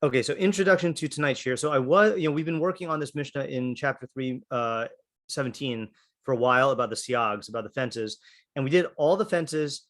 Okay, so introduction to tonight's shiur. So we've been working on this mishnah in chapter 3:17 for a while about the siags, about the fences, and we did all the fences,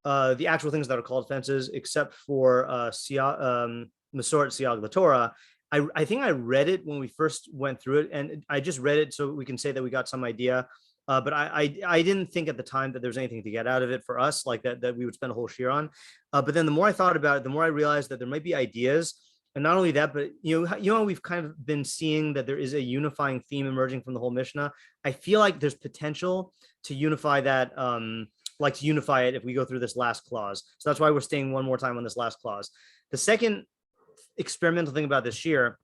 the actual things that are called fences, except for masoret siag the Torah. I think I read it when we first went through it, and I just read it so we can say that we got some idea. But I didn't think at the time that there's anything to get out of it for us, like that we would spend a whole shiur on. But then the more I thought about it, the more I realized that there might be ideas. And not only that, but we've kind of been seeing that there is a unifying theme emerging from the whole Mishnah. I feel like there's potential to unify that, to unify it if we go through this last clause. So that's why we're staying one more time on this last clause. The second experimental thing about this shiur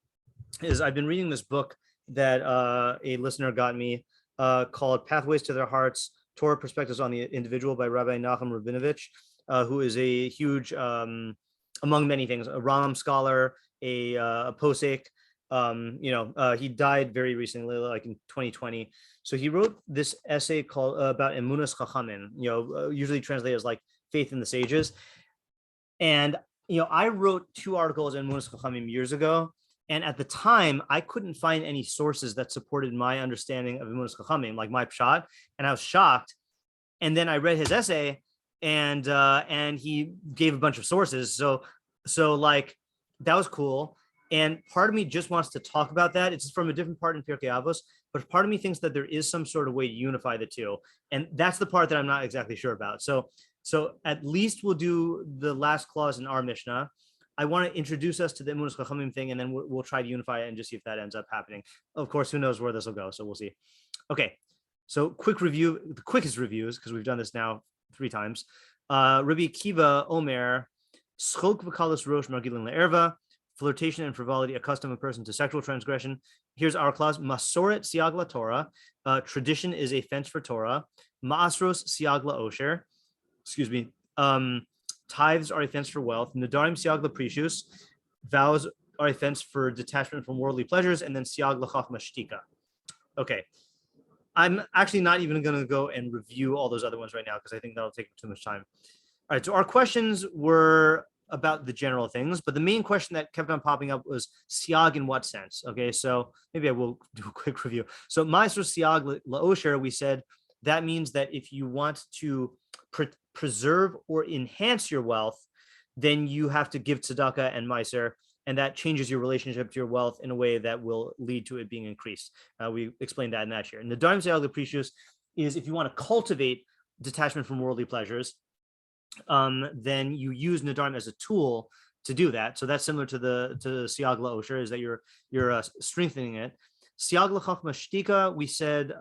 is I've been reading this book that a listener got me called Pathways to Their Hearts, Torah Perspectives on the Individual by Rabbi Nachum Rabinovich, who is a huge, among many things, a Rambam scholar, a posek. He died very recently, like in 2020. So he wrote this essay called about Emunas Chachamim, usually translated as like faith in the sages. And I wrote 2 articles in Emunas Chachamim years ago, and at the time I couldn't find any sources that supported my understanding of Emunas Chachamim, like my pshat, and I was shocked. And then I read his essay, and he gave a bunch of sources. So like that was cool. And part of me just wants to talk about that. It's from a different part in Pirkei Avos, but part of me thinks that there is some sort of way to unify the two. And that's the part that I'm not exactly sure about. So at least we'll do the last clause in our Mishnah. I want to introduce us to the Emunas Chachamim thing, and then we'll try to unify it and just see if that ends up happening. Of course, who knows where this will go. So we'll see. Okay. So quick review, the quickest reviews, because we've done this now 3 times. Rabbi Akiva Omer, Schok v'kalos rosh margilin le'erva, flirtation and frivolity accustom a person to sexual transgression. Here's our clause: Masoret siag la Torah, tradition is a fence for Torah. Ma'asros siag la osher, tithes are a fence for wealth. Nadarim siag la precious, vows are a fence for detachment from worldly pleasures. And then siag la chachma shtika. Okay. I'm actually not even going to go and review all those other ones right now because I think that'll take too much time. All right, so our questions were about the general things, but the main question that kept on popping up was siag in what sense? Okay, so maybe I will do a quick review. So ma'aser siag la'osher, we said that means that if you want to preserve or enhance your wealth, then you have to give tzedakah and ma'aser, and that changes your relationship to your wealth in a way that will lead to it being increased. We explained that in that year. And the Nadarim siag l'precious is if you want to cultivate detachment from worldly pleasures, then you use Nadarim as a tool to do that. So that's similar to the siag la'osher, is that you're strengthening it. Siag l'chachma shtika, we said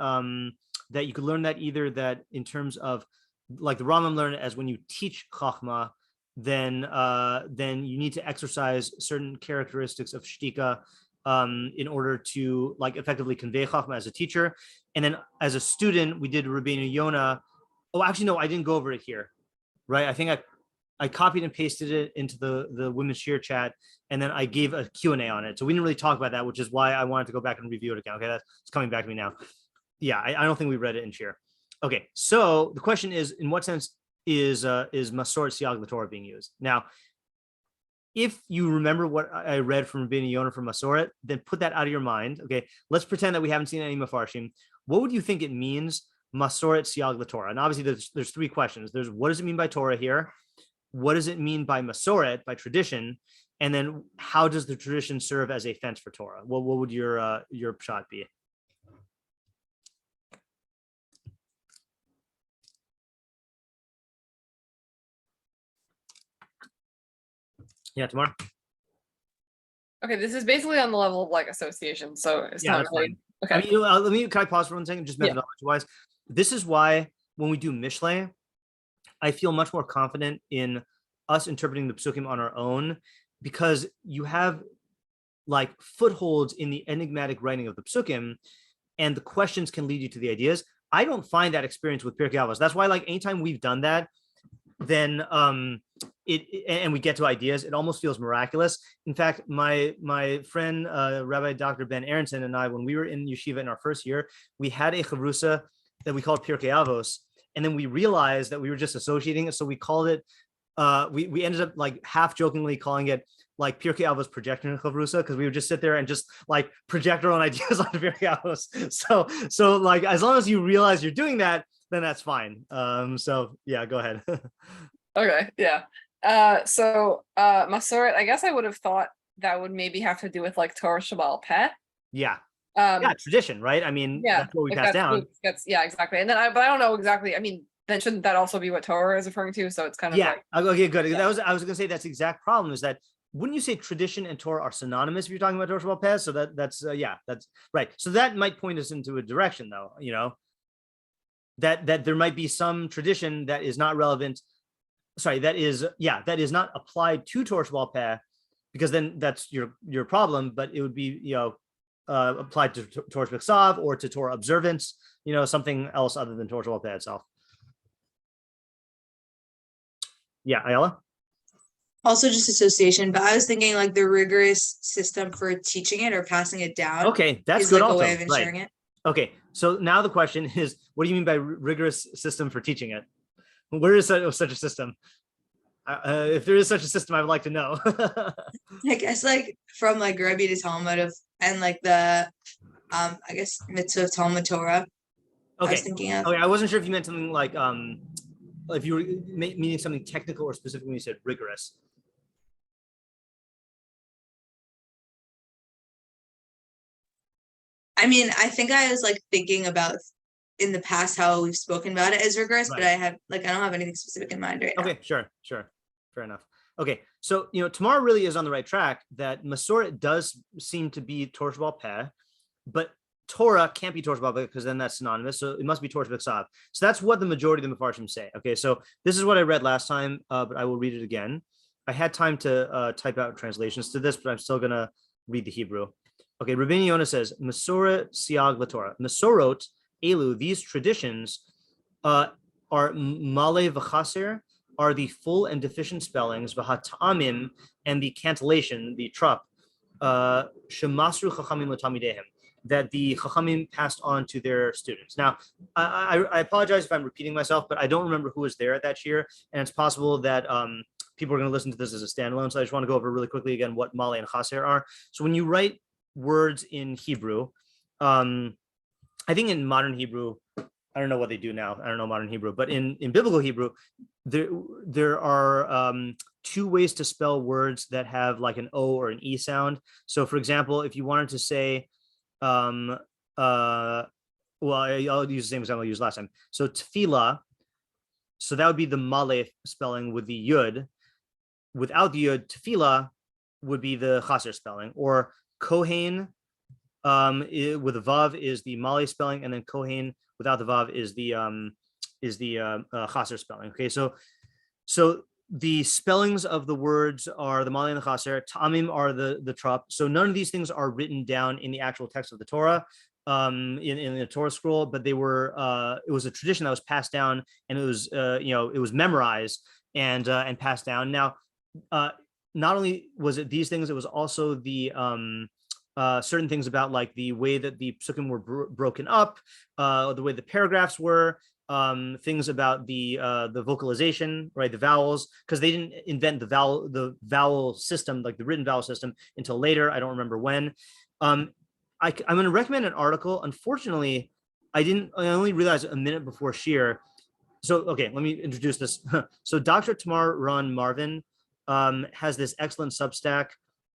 that you could learn that either that in terms of, like the Rambam learned it as when you teach chachma, then you need to exercise certain characteristics of shtika in order to like effectively convey chachma as a teacher. And then as a student, we did Rabbeinu Yonah. Oh, actually, no, I didn't go over it here, right? I think I copied and pasted it into the women's shiur chat, and then I gave a Q&A on it. So we didn't really talk about that, which is why I wanted to go back and review it again. Okay, that's coming back to me now. Yeah, I don't think we read it in shiur. Okay, so the question is, in what sense is masoret siag the Torah being used? Now, if you remember what I read from Rabbeinu Yonah from masoret, then put that out of your mind. Okay, let's pretend that we haven't seen any mafarshim. What would you think it means, masoret siag the Torah? And obviously, there's 3 questions. There's what does it mean by Torah here? What does it mean by masoret, by tradition? And then how does the tradition serve as a fence for Torah? What would your pshat be? Yeah, tomorrow. Okay, this is basically on the level of like association, so it's not really fine. Okay. I mean, can I pause for 1 second, just methodology-wise? This is why when we do mishlei, I feel much more confident in us interpreting the psukim on our own, because you have like footholds in the enigmatic writing of the psukim, and the questions can lead you to the ideas. I don't find that experience with Pirkei Avos. That's why, like, anytime we've done that, then and we get to ideas, it almost feels miraculous. In fact, my friend Rabbi Dr. Ben Aronson and I, when we were in yeshiva in our first year, we had a chavrusa that we called Pirkei Avos, and then we realized that we were just associating it, so we called it we ended up like half jokingly calling it like Pirkei Avos projection chavrusa, because we would just sit there and just like project our own ideas on Pirkei Avos. So like as long as you realize you're doing that, then that's fine. So yeah, go ahead. Okay, yeah. So Masoret, I guess I would have thought that would maybe have to do with like Torah Shabbat Peh. Yeah. Yeah, Tradition, right? I mean, yeah, that's what we if pass down. yeah, exactly. And then but I don't know exactly. I mean, then shouldn't that also be what Torah is referring to? So it's kind of like, okay, good. Yeah. I was gonna say that's the exact problem is that wouldn't you say tradition and Torah are synonymous if you're talking about Torah Shabbat Peh? So that's right. So that might point us into a direction, though, that there might be some tradition that is not relevant. Sorry, that is not applied to Torah Shabbat Peh, because then that's your problem. But it would be applied to Torah B'Ksav or to Torah observance, something else other than Torah Shabbat Peh itself. Yeah, Ayala? Also just association, but I was thinking like the rigorous system for teaching it or passing it down. Okay, that's is good like also. a way of ensuring it. Okay, so now the question is, what do you mean by rigorous system for teaching it? Where is such a system? If there is such a system, I would like to know. I guess like from like Rebbe to Talmud and like the I guess mitzvah of Talmud Torah. Okay. I was thinking of. Okay, I wasn't sure if you meant something like if you were meaning something technical or specific when you said rigorous. I mean, I think I was like thinking about in the past how we've spoken about it as rigorous, but I don't have anything specific in mind right now. Okay, sure. Fair enough. Okay, so Tamar really is on the right track that Masoret does seem to be Torah Shabbat Peh, but Torah can't be Torah Shabbat Peh because then that's synonymous. So it must be Torah B'Ksav. So that's what the majority of the Mefarshim say. Okay, so this is what I read last time, but I will read it again. I had time to type out translations to this, but I'm still gonna read the Hebrew. Okay, Rabbeinu Yonah says, Masoret Siag LaTorah. Masorot, Elu, these traditions are Male v'chaser, are the full and deficient spellings, v'hata'amim, and the cantillation, the trup, shemasru chachamim l'tamidehem, that the chachamim passed on to their students. Now, I apologize if I'm repeating myself, but I don't remember who was there at that shiur, and it's possible that people are going to listen to this as a standalone, so I just want to go over really quickly again what Male and chaser are. So when you write words in Hebrew, I think in modern Hebrew, I don't know what they do now. I don't know modern Hebrew, but in biblical Hebrew, there are two ways to spell words that have like an O or an E sound. So for example, if you wanted to say, well, I'll use the same example I used last time. So tefillah, so that would be the male spelling with the yud. Without the yud, tefillah would be the chaser spelling, or kohen with a vav is the male spelling, and then kohen without the vav is the chaser spelling. Okay, so the spellings of the words are the male and the chaser. Ta'amim are the trup. So none of these things are written down in the actual text of the Torah, in the Torah scroll, but they were it was a tradition that was passed down, and it was it was memorized and passed down. Now, not only was it these things, it was also the certain things about like the way that the psukim were broken up, the way the paragraphs were, things about the vocalization, right, the vowels, because they didn't invent the vowel system, like the written vowel system, until later. I don't remember when. I'm going to recommend an article. Unfortunately, I only realized a minute before shiur. So okay, let me introduce this. So Dr. Tamar Ron Marvin has this excellent Substack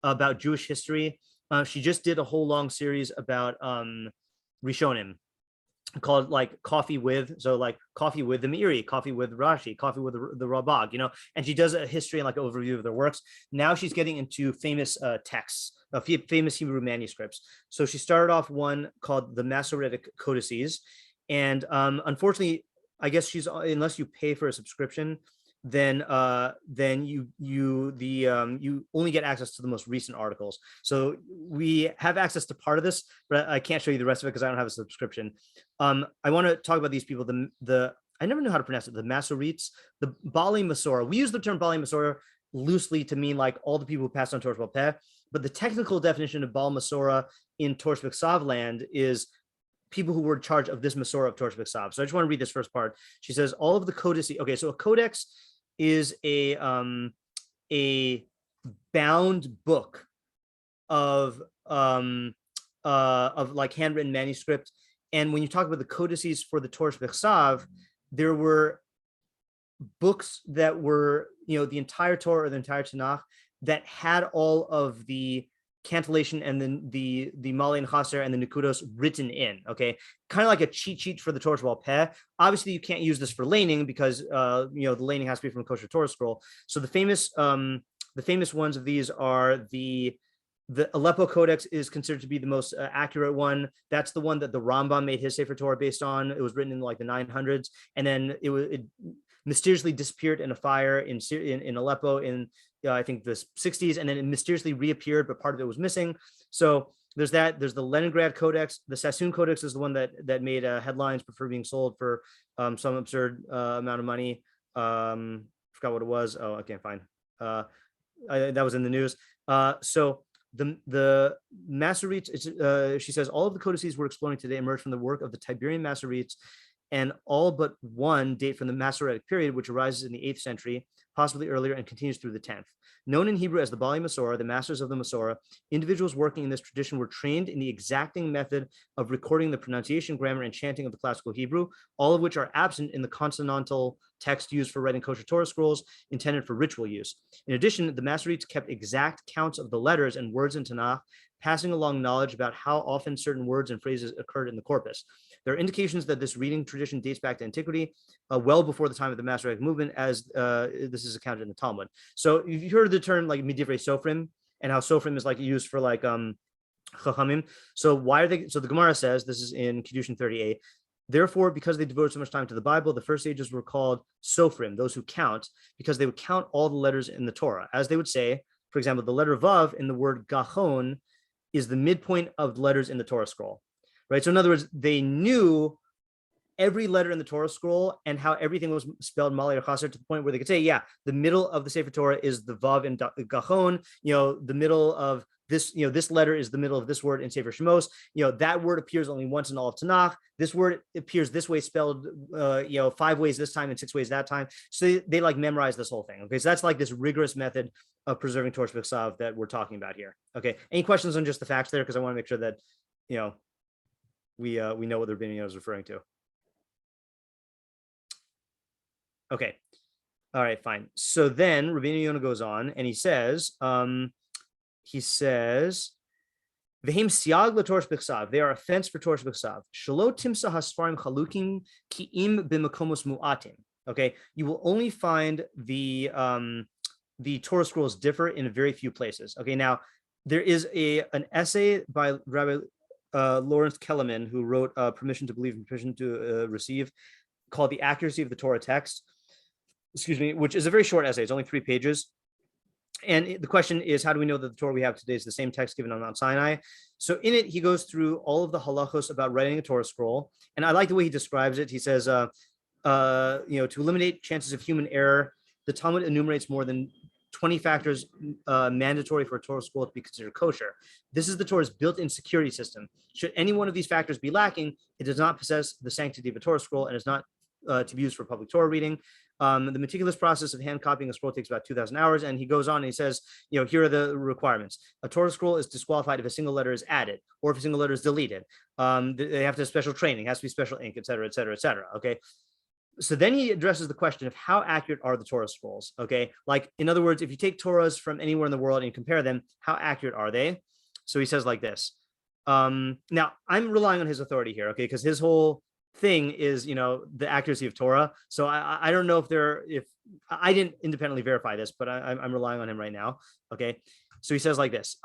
about Jewish history. She just did a whole long series about Rishonim, called like coffee with the Meiri, coffee with Rashi, coffee with the Rabag, and she does a history and like an overview of their works. Now she's getting into famous texts, famous Hebrew manuscripts. So she started off one called the Masoretic Codices, and unfortunately, I guess unless you pay for a subscription, then you only get access to the most recent articles. So we have access to part of this, but I can't show you the rest of it because I don't have a subscription. I want to talk about these people. I never knew how to pronounce it. The Masoretes, the Bali Masora. We use the term Bali Masora loosely to mean like all the people who passed on Torah Shabbat Peh, but the technical definition of Bal Masora in Torah B'Ksav land is people who were in charge of this Masora of Torah B'Ksav. So I just want to read this first part. She says all of the codices. Okay, so a codex is a bound book of like handwritten manuscript. And when you talk about the codices for the Torah Bechsav, there were books that were, the entire Torah or the entire Tanakh that had all of the cantillation and then the Malay and Chaser and the Nikudos written in, okay? Kind of like a cheat sheet for the Torah Sheba'al Peh. Obviously, you can't use this for laning because, the laning has to be from a kosher Torah scroll. So the famous ones of these are the Aleppo Codex is considered to be the most accurate one. That's the one that the Rambam made his Sefer Torah based on. It was written in like the 900s, and then it mysteriously disappeared in a fire in Aleppo in I think the 60s, and then it mysteriously reappeared, but part of it was missing. So there's that. There's the Leningrad Codex. The Sassoon Codex is the one that made headlines prefer being sold for some absurd amount of money. Forgot what it was. Oh, I can't find. That was in the news. So the Masoretes, she says, all of the codices we're exploring today emerged from the work of the Tiberian Masoretes, and all but one date from the Masoretic period, which arises in the 8th century, possibly earlier, and continues through the 10th. Known in Hebrew as the Bali Masorah, the masters of the Masorah, individuals working in this tradition were trained in the exacting method of recording the pronunciation, grammar, and chanting of the classical Hebrew, all of which are absent in the consonantal text used for writing kosher Torah scrolls intended for ritual use. In addition, the Masoretes kept exact counts of the letters and words in Tanakh, passing along knowledge about how often certain words and phrases occurred in the corpus. There are indications that this reading tradition dates back to antiquity, well before the time of the Masoretic movement, as this is accounted in the Talmud. So you've heard the term like midivrei sofrim, and how sofrim is like used for like chachamim. So why are they? So the Gemara says, this is in Kiddushin 38. Therefore, because they devoted so much time to the Bible, the first sages were called sofrim, those who count, because they would count all the letters in the Torah. As they would say, for example, the letter Vav in the word Gachon is the midpoint of the letters in the Torah scroll, right? So in other words, they knew every letter in the Torah scroll and how everything was spelled Malay or Chaser, to the point where they could say, yeah, the middle of the Sefer Torah is the Vav in Gachon, the middle of this, this letter is the middle of this word in Sefer Shemos, that word appears only once in all of Tanakh. This word appears this way spelled, 5 ways this time and 6 ways that time. So they like memorize this whole thing. Okay. So that's like this rigorous method of preserving Torah B'Ksav that we're talking about here. Okay. Any questions on just the facts there? Because I want to make sure that, we know what the Rabbeinu Yonah is referring to. Okay. All right, fine. So then Rabbeinu Yonah goes on and he says, V'hem siag l'Torah B'Ksav. They are a fence for Torah B'Ksav. Shelo timsa hasfarim chalukim ki'im b'makomos mu'atim. Okay. You will only find the Torah scrolls differ in very few places. Okay. Now there is an essay by Rabbi Lawrence Kelemen, who wrote Permission to Believe and Permission to Receive, called The Accuracy of the Torah Text, which is a very short essay. It's only 3 pages. And the question is, how do we know that the Torah we have today is the same text given on Mount Sinai? So in it, he goes through all of the halachos about writing a Torah scroll. And I like the way he describes it. He says, to eliminate chances of human error, the Talmud enumerates more than 20 factors mandatory for a Torah scroll to be considered kosher. This is the Torah's built-in security system. Should any one of these factors be lacking, it does not possess the sanctity of a Torah scroll and is not to be used for public Torah reading. The meticulous process of hand copying a scroll takes about 2,000 hours. And he goes on and he says, here are the requirements. A Torah scroll is disqualified if a single letter is added or if a single letter is deleted. They have to have special training, has to be special ink, et cetera, et cetera, et cetera. Okay. So then he addresses the question of how accurate are the Torah scrolls? Okay. Like, in other words, if you take Torahs from anywhere in the world and you compare them, how accurate are they? So he says like this. Now I'm relying on his authority here. Okay. Because his whole thing is, the accuracy of Torah. So I don't know if I didn't independently verify this, but I'm relying on him right now. Okay. So he says like this,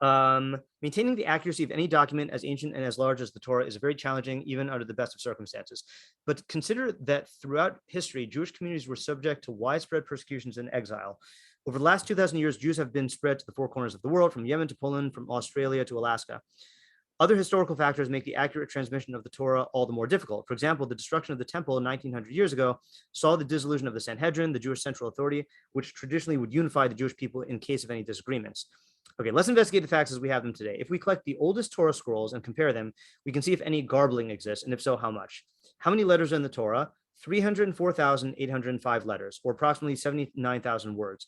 maintaining the accuracy of any document as ancient and as large as the Torah is very challenging, even under the best of circumstances. But consider that throughout history, Jewish communities were subject to widespread persecutions and exile. Over the last 2,000 years, Jews have been spread to the 4 corners of the world, from Yemen to Poland, from Australia to Alaska. Other historical factors make the accurate transmission of the Torah all the more difficult. For example, the destruction of the temple 1900 years ago saw the dissolution of the Sanhedrin, the Jewish central authority, which traditionally would unify the Jewish people in case of any disagreements. Okay, let's investigate the facts as we have them today. If we collect the oldest Torah scrolls and compare them, we can see if any garbling exists, and if so, how much. How many letters are in the Torah? 304,805 letters, or approximately 79,000 words.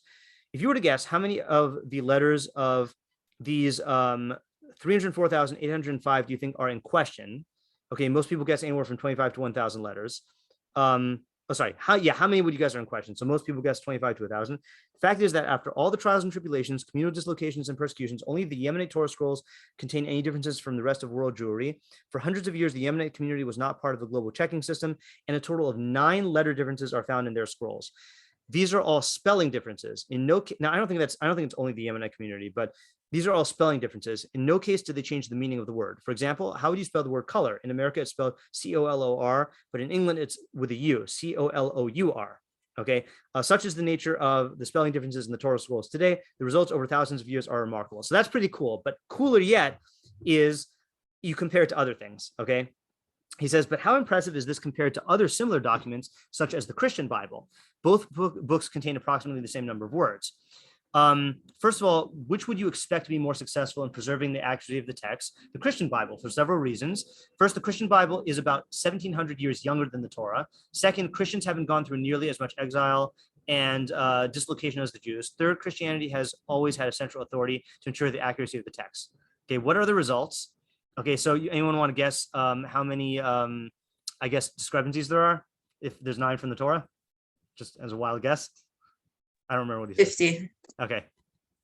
if you were to guess how many of the letters of these 304,805 do you think are in question? Okay, most people guess anywhere from 25 to 1,000 letters. How many would you guess are in question? So most people guess 25 to 1,000. The fact is that after all the trials and tribulations, communal dislocations, and persecutions, only the Yemenite Torah scrolls contain any differences from the rest of world Jewry. For hundreds of years, the Yemenite community was not part of the global checking system, and a total of 9 letter differences are found in their scrolls. These are all spelling differences. Now, I don't think it's only the Yemenite community, but these are all spelling differences. In no case did they change the meaning of the word. For example, how would you spell the word color? In America, it's spelled C-O-L-O-R, but in England, it's with a U, C-O-L-O-U-R. Okay, such is the nature of the spelling differences in the Torah scrolls today. The results over thousands of years are remarkable. So that's pretty cool. But cooler yet is you compare it to other things. Okay. He says, but how impressive is this compared to other similar documents, such as the Christian Bible? Both books contain approximately the same number of words. First of all, which would you expect to be more successful in preserving the accuracy of the text? The Christian Bible, for several reasons. First, the Christian Bible is about 1,700 years younger than the Torah. Second, Christians haven't gone through nearly as much exile and dislocation as the Jews. Third, Christianity has always had a central authority to ensure the accuracy of the text. Okay, what are the results? Okay, so anyone want to guess how many, discrepancies there are? If there's 9 from the Torah, just as a wild guess. I don't remember what he said. 50. Okay,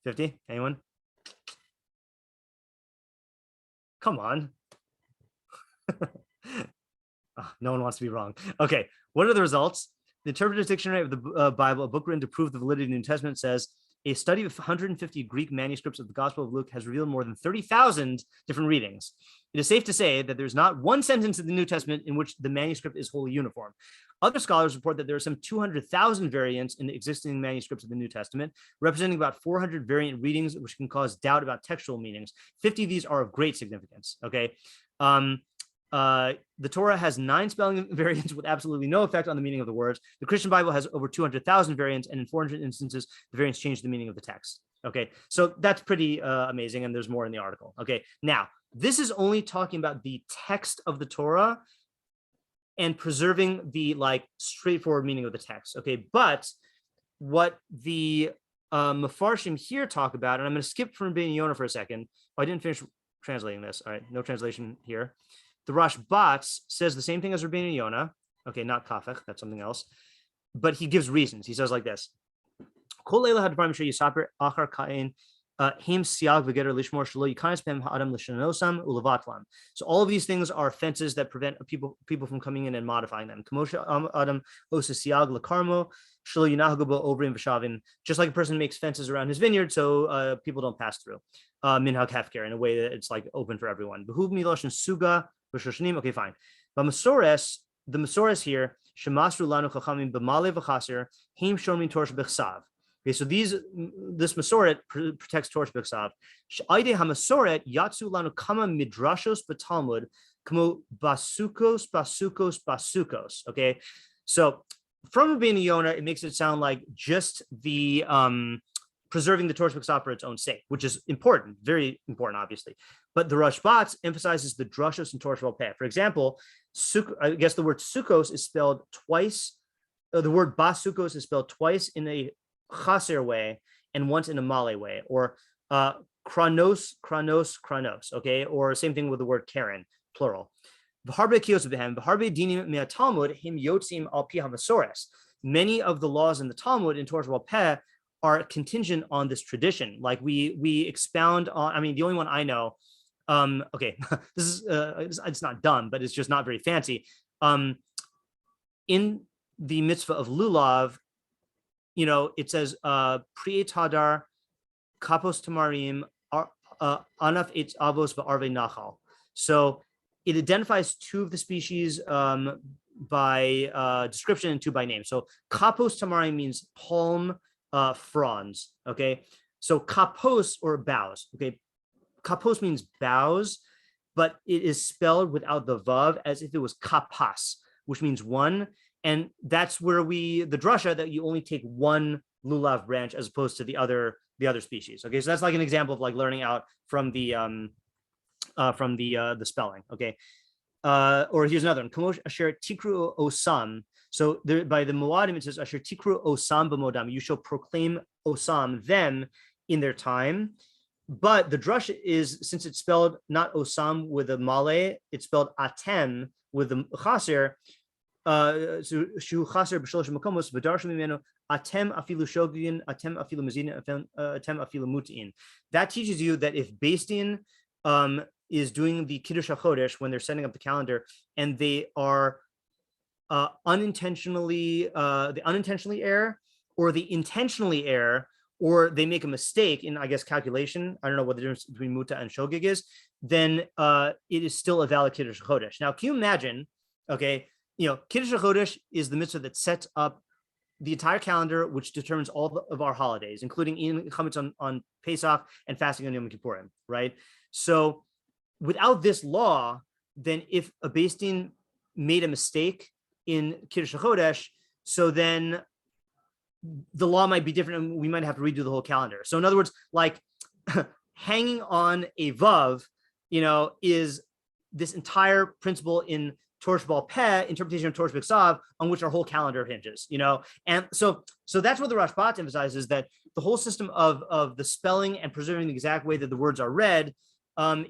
50. Anyone? Come on. No one wants to be wrong. Okay, what are the results? The Interpreter's Dictionary of the Bible, a book written to prove the validity of the New Testament, says a study of 150 Greek manuscripts of the Gospel of Luke has revealed more than 30,000 different readings. It is safe to say that there's not one sentence in the New Testament in which the manuscript is wholly uniform. Other scholars report that there are some 200,000 variants in the existing manuscripts of the New Testament, representing about 400 variant readings, which can cause doubt about textual meanings. 50 of these are of great significance. Okay. The Torah has 9 spelling variants with absolutely no effect on the meaning of the words. The Christian Bible has over 200,000 variants, and in 400 instances, the variants change the meaning of the text. Okay, so that's pretty amazing, and there's more in the article. Okay, now, this is only talking about the text of the Torah and preserving the straightforward meaning of the text. Okay, but what the Mefarshim here talk about, and I'm going to skip from Rabbeinu Yonah for a second. I didn't finish translating this. All right, no translation here. The Rashbats says the same thing as Rabbeinu Yonah. Okay, not Kafech, that's something else. But he gives reasons. He says like this. So all of these things are fences that prevent people from coming in and modifying them. Just like a person makes fences around his vineyard so people don't pass through. Minhag hefker, in a way that it's like open for everyone. Okay, fine. But the Masores here, Shemasru lanu chachamim b'male v'chaser, heim shomrim torah b'chsav. Okay, so this Masoret protects Torah b'chsav. She'aydei hamasoret yatsu lanu kama midrashos b'talmud kamo basukos. Okay, so from Rabbeinu Yonah, it makes it sound like just the preserving the Torah b'chsav for its own sake, which is important, very important, obviously. But the Rashbats emphasizes the drushos and Torah Peh. For example, I guess the word sukos is spelled twice. The word basukos is spelled twice in a chaser way and once in a male way, or chronos. Okay, or same thing with the word Karen, plural. Many of the laws in the Talmud in Torah Peh are contingent on this tradition. Like we expound on. I mean, the only one I know. Okay, this is it's not dumb, but it's just not very fancy. In the mitzvah of lulav, it says priet hadar, kapos tamarim, anaf etz avos va'arve nachal. So it identifies 2 of the species by description and 2 by name. So kapos tamarim means palm fronds. Okay, so kapos or boughs. Okay. Kapos means boughs, but it is spelled without the vav as if it was kapas, which means one. And that's where the drasha that you only take one lulav branch as opposed to the other species. Okay, so that's like an example of like learning out from the spelling. Okay, or here's another one. Kamosh asher tikru osam. So there, by the Moadim, it says, Asher tikru osam b'modam, you shall proclaim osam them in their time. But the drush is, since it's spelled not osam with a male, it's spelled atem with the chaser. Shu chaser b'sholosh makomos v'darshu mimenu atem afilu shogin, atem afilu mazin, atem afilu mutin. That teaches you that if Beis Din is doing the Kiddush HaChodesh when they're setting up the calendar, and they are unintentionally err, or they intentionally err, or they make a mistake in, I guess, calculation, I don't know what the difference between muta and shogig is, then it is still a valid Kiddush HaChodesh. Now, can you imagine, okay, Kiddush HaChodesh is the mitzvah that sets up the entire calendar, which determines all of our holidays, including eating chametz on Pesach and fasting on Yom Kippurim, right? So without this law, then if a Beis Din made a mistake in Kiddush HaChodesh, so then the law might be different and we might have to redo the whole calendar. So in other words, like hanging on a vav, is this entire principle in Torah Sheba'al Peh, interpretation of Torah B'Ksav, on which our whole calendar hinges, And so that's what the Rashbat emphasizes, that the whole system of the spelling and preserving the exact way that the words are read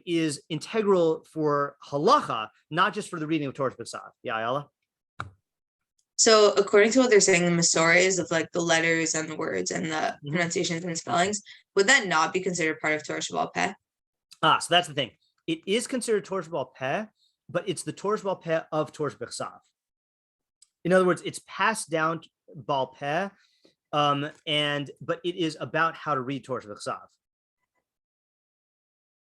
is integral for halacha, not just for the reading of Torah B'Ksav. Yeah, Ayala? So according to what they're saying, the Masoras of like the letters and the words and the pronunciations and spellings, would that not be considered part of Torah Sheba'al Peh? So that's the thing. It is considered Torah Sheba'al Peh, but it's the Torah Sheba'al Peh of Torah B'Ksav. In other words, it's passed down Ba'al Peh, but it is about how to read Torah B'Ksav.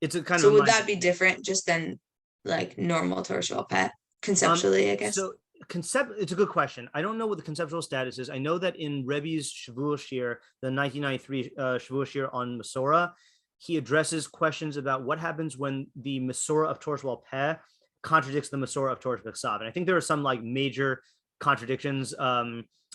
It's a kind of. So would that be different just than like normal Torah Sheba'al Peh conceptually? I guess. So it's a good question. I don't know what the conceptual status is. I know that in Rebbe's Shavuot Shiur, the 1993 Shavuot Shiur on Masorah, he addresses questions about what happens when the Masorah of Torah Sheba'al Peh contradicts the Masorah of Torah B'Ksav. And I think there are some like major contradictions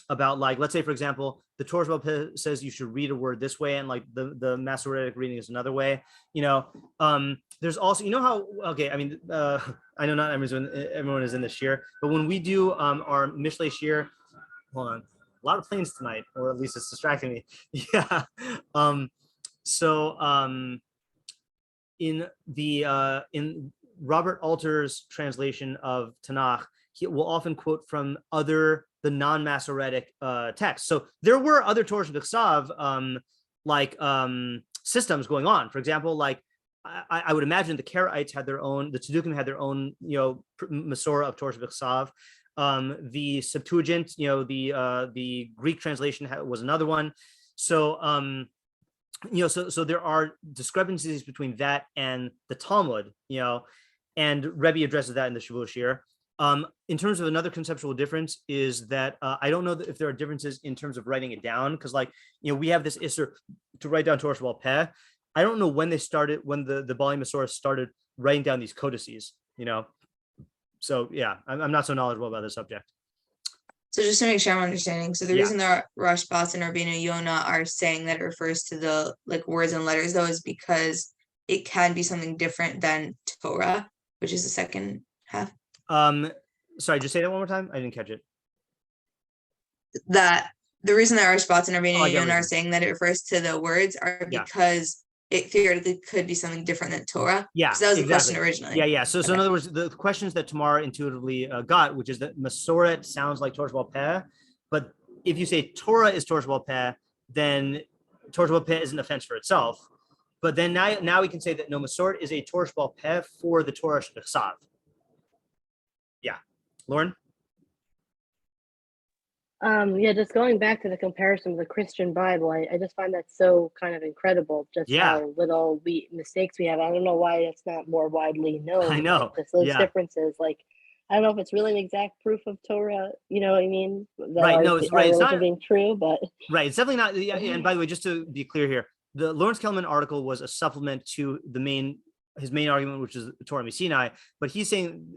about, like, let's say, for example, the Torah Sheba'al Peh says you should read a word this way, and like the Masoretic reading is another way. There's also, how, okay, I mean, I know not everyone is in this shiur, but when we do our Mishlei shiur, hold on, a lot of planes tonight, or at least it's distracting me. Yeah. In Robert Alter's translation of Tanakh, he will often quote from the non-Masoretic texts. So there were other Torah B'Ksav systems going on. For example, like I would imagine the Karaites had their own, the Tzdukim had their own, Masorah of Torah B'Ksav. The Septuagint, the Greek translation was another one. So so there are discrepancies between that and the Talmud, and Rebbe addresses that in the Shavuot Shiur. In terms of another conceptual difference is that I don't know if there are differences in terms of writing it down, because we have this Isser to write down Torah Sheba'al Peh. I don't know when the Bali Masorah started writing down these codices, So yeah, I'm not so knowledgeable about this subject. So just to make sure I'm understanding, so the reason the Rashbats and Rabbeinu Yonah are saying that it refers to the like words and letters though is because it can be something different than Torah, which is the second half. Sorry, just say that one more time. I didn't catch it. That the reason that Rashbats and Rabbeinu Yonah are saying that it refers to the words are because it theoretically could be something different than Torah. Yeah, that was the question originally. Yeah. So in other words, the questions that Tamar intuitively got, which is that Masoret sounds like Torah Sheba'al Peh, but if you say Torah is Torah Sheba'al Peh, then Torah Sheba'al Peh is an offense for itself. But then now we can say that no, Masoret is a Torah Sheba'al Peh for the Torah B'Ksav. Yeah, Lauren. Just going back to the comparison with the Christian Bible, I just find that so kind of incredible, just how little mistakes we have. I don't know why it's not more widely known. I know. Just those differences. Like, I don't know if it's really an exact proof of Torah, you know what I mean? Right, no, it's right. It's not being true, but right. It's definitely not. Yeah, and by the way, just to be clear here, the Lawrence Kelemen article was a supplement to his main argument, which is Torah Sinai. But he's saying,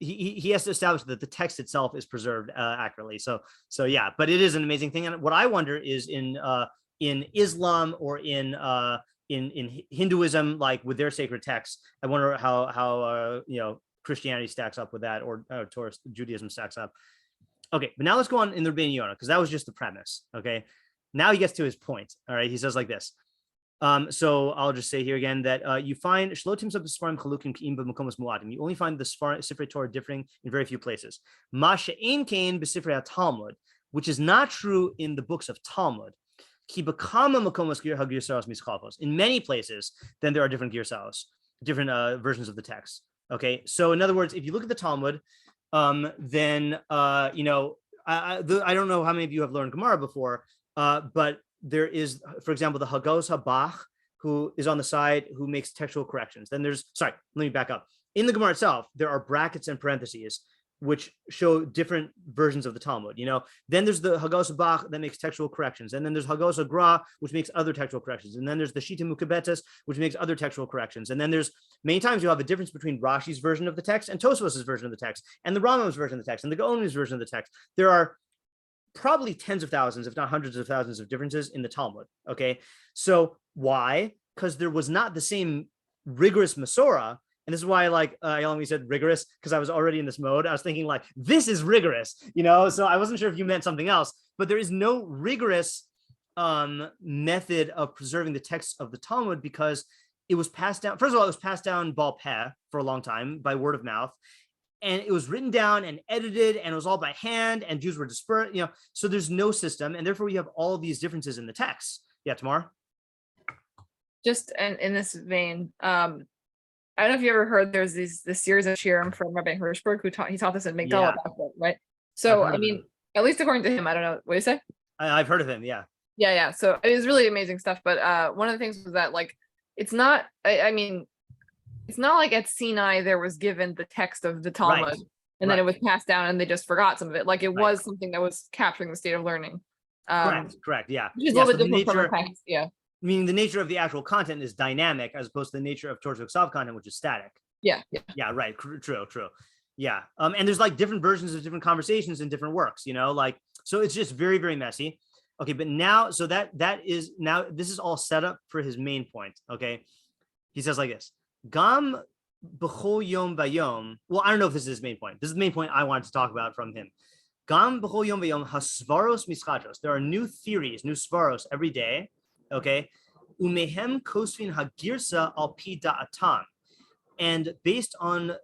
he has to establish that the text itself is preserved accurately. So yeah, but it is an amazing thing. And what I wonder is in Islam or in Hinduism, like with their sacred texts, I wonder how Christianity stacks up with that, or Torah Judaism stacks up. Okay, but now let's go on in the Rabbeinu Yonah, because that was just the premise. Okay, now he gets to his point. All right, he says like this. So I'll just say here again that you find shlotim sub svarim chalukim ki'im b'makomos mu'adim. You only find the Sifrei Torah differing in very few places. Ma she'ein kain b'sifrei Talmud, which is not true in the books of Talmud. Ki b'kama makomos hagirsaos mischalpos. In many places, then there are different girsaos, different versions of the text. Okay, so in other words, if you look at the Talmud, then you know, I don't know how many of you have learned Gemara before, but there is, for example, the Hagos Habach, who is on the side, who makes textual corrections. Then there's, sorry, let me back up. In the Gemara itself, there are brackets and parentheses, which show different versions of the Talmud, you know. Then there's the Hagos Habach that makes textual corrections. And then there's Hagos Gra, which makes other textual corrections. And then there's the Shita Mukabetes, which makes other textual corrections. And then there's, many times you have a difference between Rashi's version of the text and Tosfos's version of the text, and the Rambam's version of the text, and the Gaon's version of the text. There are probably tens of thousands, if not hundreds of thousands of differences in the Talmud. Okay, so why? Because there was not the same rigorous Masorah, and this is why, like, I only said rigorous because I was already in this mode. I was thinking like, this is rigorous, you know. So I wasn't sure if you meant something else, but there is no rigorous method of preserving the text of the Talmud because it was passed down. First of all, it was passed down bal peh for a long time by word of mouth. And it was written down and edited, and it was all by hand, and Jews were dispersed, you know, so there's no system, and therefore you have all of these differences in the text. Yeah, Tamar? Just in this vein, I don't know if you ever heard there's this series of shiurim from Rabbi Hirschberg, who taught this in Migdal, right? So, I mean, at least according to him, I don't know, what do you say? I've heard of him, yeah. Yeah, so it was really amazing stuff, but one of the things was that, like, it's not, I mean, it's not like at Sinai there was given the text of the Talmud, right, and then it was passed down and they just forgot some of it. Like it was something that was capturing the state of learning. Correct, yeah. Which is a little bit different from the text, yeah. Meaning the nature of the actual content is dynamic as opposed to the nature of Torah V'Ksav content, which is static. Yeah, right. True. Yeah. And there's like different versions of different conversations in different works, you know, like, so it's just very, very messy. Okay, but now, so that is now, this is all set up for his main point. Okay. He says like this. Gam b'chol yom vayom. Well, I don't know if this is his main point. This is the main point I wanted to talk about from him. Gam b'chol yom vayom hasvaros mischachos. There are new theories, new svaros every day. Okay. Umehem kosvin hagirsa al pi da'atam. And based on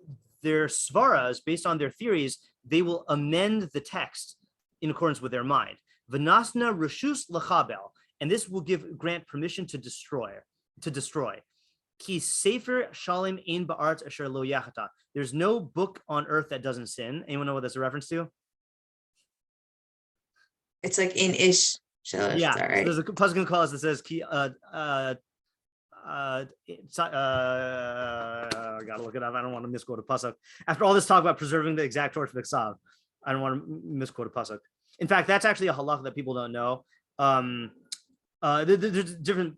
their svaras, based on their theories, they will amend the text in accordance with their mind. V'nasna reshus lachabel. And this will grant permission to destroy. Ki sefer shalim ein ba'aretz asher lo yachata. There's no book on earth that doesn't sin. Anyone know what that's a reference to? It's like in ish. Yeah, so there's a pasuk clause that says ki I gotta look it up. I don't want to misquote a pasuk. After all this talk about preserving the exact Torah V'Ksav, I don't want to misquote a pasuk. In fact, that's actually a halach that people don't know. There's different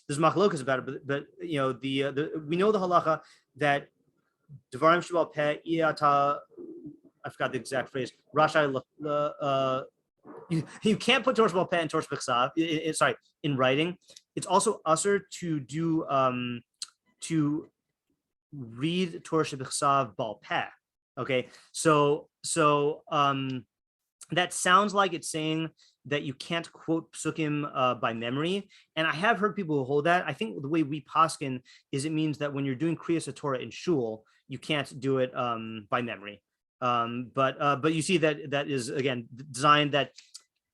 there's machlokas about it, but you know we know the halacha that devarim shebal peh iata, I forgot the exact phrase, rashai you can't put Torah shebal peh and Torah V'Ksav, sorry, in writing. It's also usher to do to read Torah V'Ksav bal peh. Okay, so that sounds like it's saying that you can't quote psukim by memory. And I have heard people who hold that. I think the way we paskin is it means that when you're doing Kriyas Torah in shul, you can't do it by memory. But you see that is, again, designed that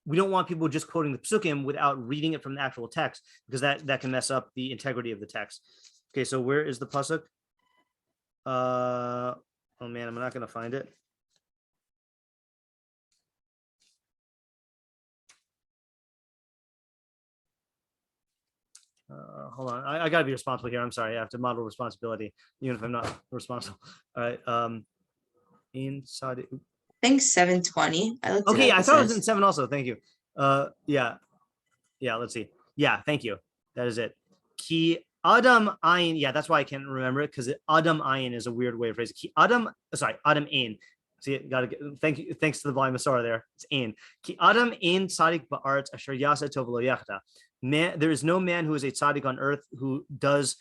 we don't want people just quoting the psukim without reading it from the actual text, because that can mess up the integrity of the text. Okay, so where is the pasuk? Oh man, I'm not going to find it. Hold on, I gotta be responsible here. I'm sorry, I have to model responsibility, even if I'm not responsible. All right, inside. I think 720. Okay, I thought it was in 7 also. Thank you. Yeah. Let's see. Yeah, thank you. That is it. Ki Adam Ayin. Yeah, that's why I can't remember it, because Adam Ayin is a weird way of phrasing. Ki Adam. Sorry, Adam Ain. See, gotta get. Thank you. Thanks to the volume of Sarah there. It's Ain. Ki Adam Ain Tzadik ba'aretz asher yasa tov lo yachta. Man, there is no man who is a tzaddik on earth who does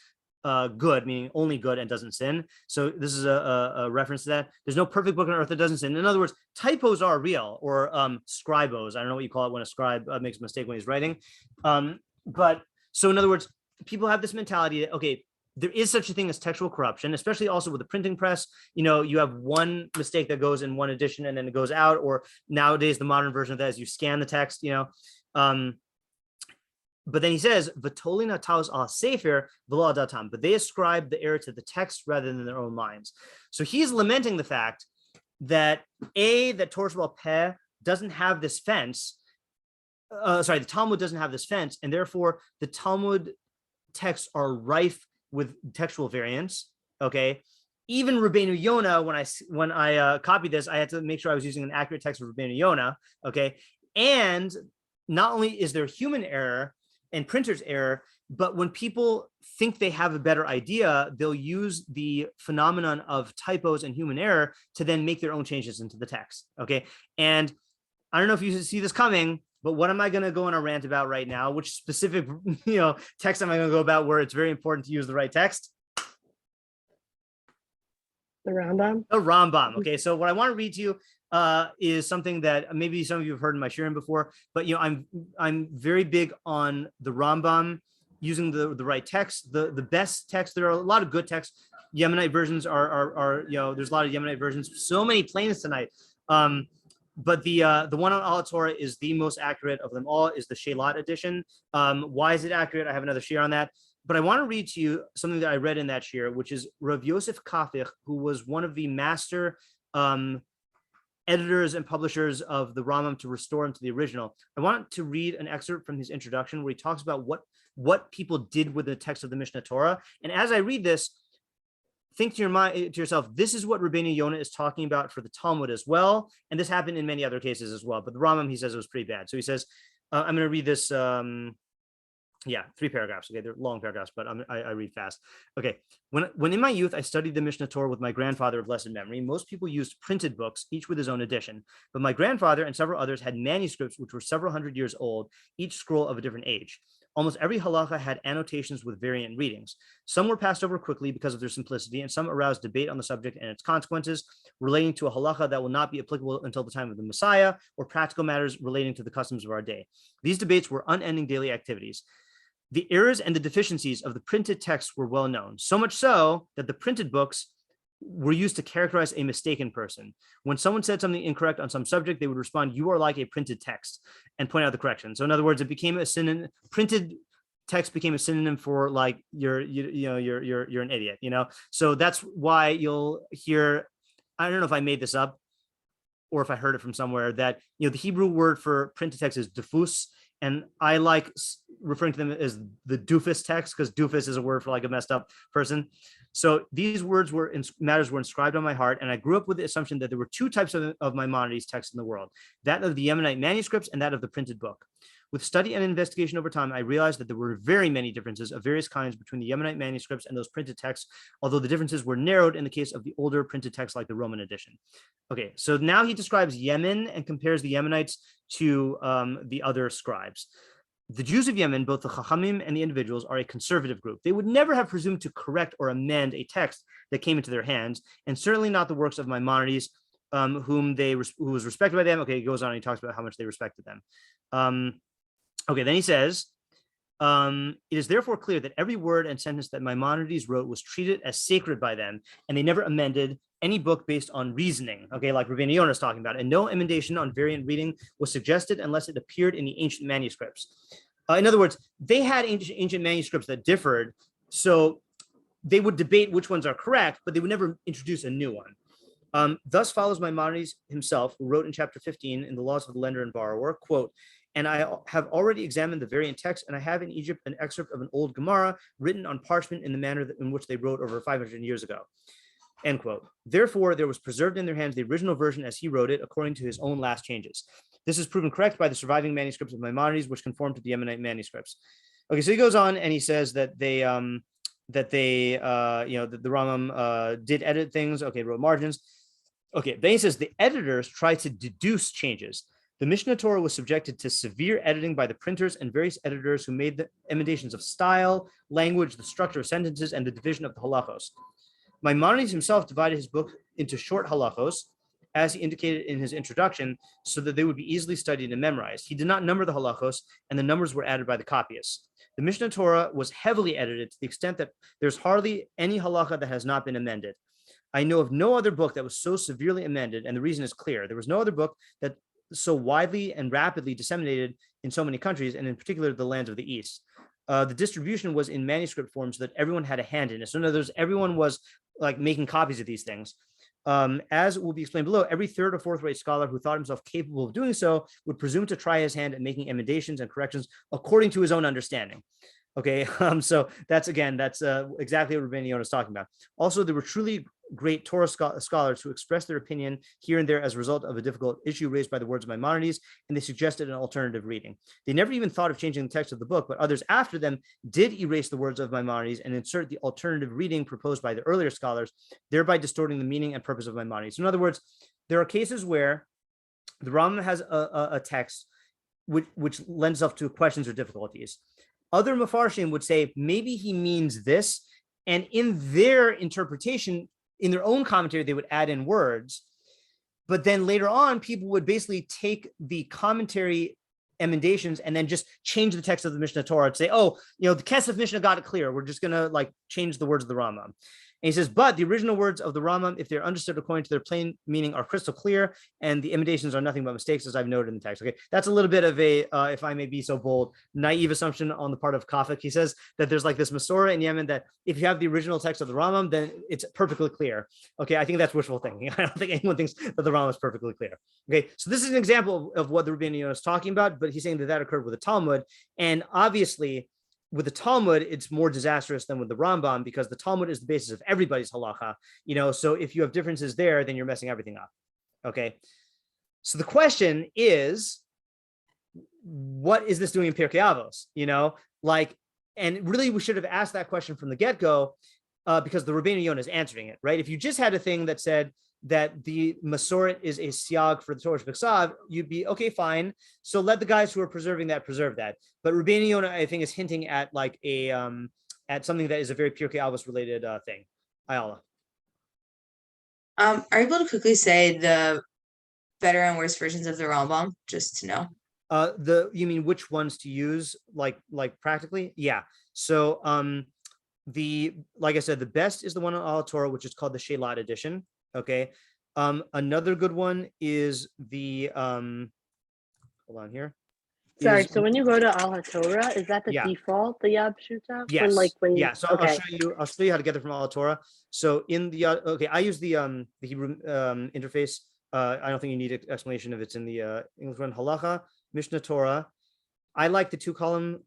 good, meaning only good and doesn't sin. So this is a reference to that. There's no perfect book on earth that doesn't sin. In other words, typos are real, or scribos. I don't know what you call it when a scribe makes a mistake when he's writing. But so in other words, people have this mentality that, okay, there is such a thing as textual corruption, especially also with the printing press. You have one mistake that goes in one edition and then it goes out, or nowadays the modern version of that is you scan the text, but then he says, "V'tolina taos al sefer v'lo adatam," but they ascribe the error to the text rather than their own minds. So he's lamenting the fact that that Torah Sheba'al Peh doesn't have this fence. The Talmud doesn't have this fence, and therefore the Talmud texts are rife with textual variants. Okay, even Rabbeinu Yonah, when I copied this, I had to make sure I was using an accurate text of Rabbeinu Yonah. Okay, and not only is there human error and printer's error, but when people think they have a better idea, they'll use the phenomenon of typos and human error to then make their own changes into the text. Okay, and I don't know if you see this coming, but what am I going to go on a rant about right now? Which specific, text am I going to go about where it's very important to use the right text? The Rambam. The Rambam. Okay, so what I want to read to you is something that maybe some of you have heard in my shiurim before, but I'm very big on the Rambam using the right text, the best text. There are a lot of good texts. Yemenite versions are there's a lot of Yemenite versions. So many planes tonight. But the one on Al Torah is the most accurate of them all, is the Shelat edition. Why is it accurate? I have another shiur on that. But I want to read to you something that I read in that shiur, which is Rav Yosef Kafich, who was one of the master editors and publishers of the Rambam to restore him to the original. I want to read an excerpt from his introduction where he talks about what people did with the text of the Mishnah Torah. And as I read this, think to yourself, this is what Rabbeinu Yonah is talking about for the Talmud as well. And this happened in many other cases as well. But the Rambam, he says it was pretty bad. So he says, I'm going to read this. 3 paragraphs. Okay, they're long paragraphs, but I read fast. Okay, when in my youth I studied the Mishnah Torah with my grandfather of blessed memory, most people used printed books, each with his own edition. But my grandfather and several others had manuscripts which were several hundred years old, each scroll of a different age. Almost every halacha had annotations with variant readings. Some were passed over quickly because of their simplicity, and some aroused debate on the subject and its consequences relating to a halacha that will not be applicable until the time of the Messiah, or practical matters relating to the customs of our day. These debates were unending daily activities. The errors and the deficiencies of the printed texts were well known, so much so that the printed books were used to characterize a mistaken person. When someone said something incorrect on some subject, they would respond, "You are like a printed text," and point out the correction. So in other words, it became a synonym. Printed text became a synonym for like you're an idiot, So that's why you'll hear, I don't know if I made this up or if I heard it from somewhere, that the Hebrew word for printed text is diffus. And I like referring to them as the doofus text, because doofus is a word for like a messed up person. So these matters were inscribed on my heart, and I grew up with the assumption that there were two types of Maimonides texts in the world, that of the Yemenite manuscripts and that of the printed book. With study and investigation over time, I realized that there were very many differences of various kinds between the Yemenite manuscripts and those printed texts, although the differences were narrowed in the case of the older printed texts like the Roman edition. Okay, so now he describes Yemen and compares the Yemenites to the other scribes. The Jews of Yemen, both the Chachamim and the individuals, are a conservative group. They would never have presumed to correct or amend a text that came into their hands, and certainly not the works of Maimonides, who was respected by them. Okay, he goes on and he talks about how much they respected them. Okay, then he says, it is therefore clear that every word and sentence that Maimonides wrote was treated as sacred by them, and they never amended any book based on reasoning, okay, like Rabbeinu Yonah is talking about, and no emendation on variant reading was suggested unless it appeared in the ancient manuscripts. In other words, they had ancient manuscripts that differed, so they would debate which ones are correct, but they would never introduce a new one. Thus follows Maimonides himself, who wrote in chapter 15 in the Laws of the Lender and Borrower, quote, "And I have already examined the variant text, and I have in Egypt an excerpt of an old Gemara written on parchment in the manner in which they wrote over 500 years ago." End quote. Therefore, there was preserved in their hands the original version as he wrote it, according to his own last changes. This is proven correct by the surviving manuscripts of Maimonides, which conform to the Yemenite manuscripts. Okay, so he goes on and he says that the Rambam did edit things. Okay, wrote margins. Okay, then he says the editors tried to deduce changes. The Mishnah Torah was subjected to severe editing by the printers and various editors who made the emendations of style, language, the structure of sentences, and the division of the halachos. Maimonides himself divided his book into short halachos, as he indicated in his introduction, so that they would be easily studied and memorized. He did not number the halachos, and the numbers were added by the copyists. The Mishnah Torah was heavily edited to the extent that there's hardly any halacha that has not been amended. I know of no other book that was so severely amended, and the reason is clear. There was no other book that so widely and rapidly disseminated in so many countries, and in particular the lands of the East. The distribution was in manuscript form so that everyone had a hand in it. So in other words, everyone was like making copies of these things. As will be explained below, every third or fourth rate scholar who thought himself capable of doing so would presume to try his hand at making emendations and corrections according to his own understanding. Okay, so that's exactly what Rabbeinu Yonah is talking about. Also, there were truly great Torah scholars who expressed their opinion here and there as a result of a difficult issue raised by the words of Maimonides, and they suggested an alternative reading. They never even thought of changing the text of the book, but others after them did erase the words of Maimonides and insert the alternative reading proposed by the earlier scholars, thereby distorting the meaning and purpose of Maimonides. So in other words, there are cases where the Rambam has a text which lends itself to questions or difficulties. Other Mefarshim would say, maybe he means this, and in their interpretation, in their own commentary, they would add in words. But then later on, people would basically take the commentary emendations and then just change the text of the Mishnah Torah to say, oh, the Kesef Mishnah got it clear. We're just going to change the words of the Rambam. And he says, but the original words of the Rambam, if they're understood according to their plain meaning, are crystal clear, and the emendations are nothing but mistakes, as I've noted in the text. Okay, that's a little bit of a, if I may be so bold, naive assumption on the part of Kafik. He says that there's like this Masorah in Yemen that if you have the original text of the Rambam, then it's perfectly clear. Okay, I think that's wishful thinking. I don't think anyone thinks that the Rambam is perfectly clear. Okay, so this is an example of what the Rabbeinu Yonah is talking about, but he's saying that occurred with the Talmud, and obviously, with the Talmud, it's more disastrous than with the Rambam because the Talmud is the basis of everybody's halacha, so if you have differences there, then you're messing everything up. Okay. So the question is, what is this doing in Pirkei Avos? And really we should have asked that question from the get-go because the Rabbeinu Yonah is answering it, right? If you just had a thing that said that the Masoret is a siag for the Torah B'Ksav, you'd be okay, fine. So let the guys who are preserving that preserve that. But Rabbeinu Yonah, I think, is hinting at at something that is a very Pirkei Avos related thing. Ayala. Are you able to quickly say the better and worse versions of the Rambam, just to know? You mean which ones to use, like practically? Yeah. So like I said, the best is the one on Al Torah, which is called the Shelat edition. Okay. Another good one is the hold on here. Sorry, so when you go to Al Torah, is that the default, the Yab Shuta? Yes. So okay. I'll show you how to get it from Al Torah. So in the I use the Hebrew interface. I don't think you need an explanation if it's in the English one. Halacha, Mishnah Torah. I like the 2-column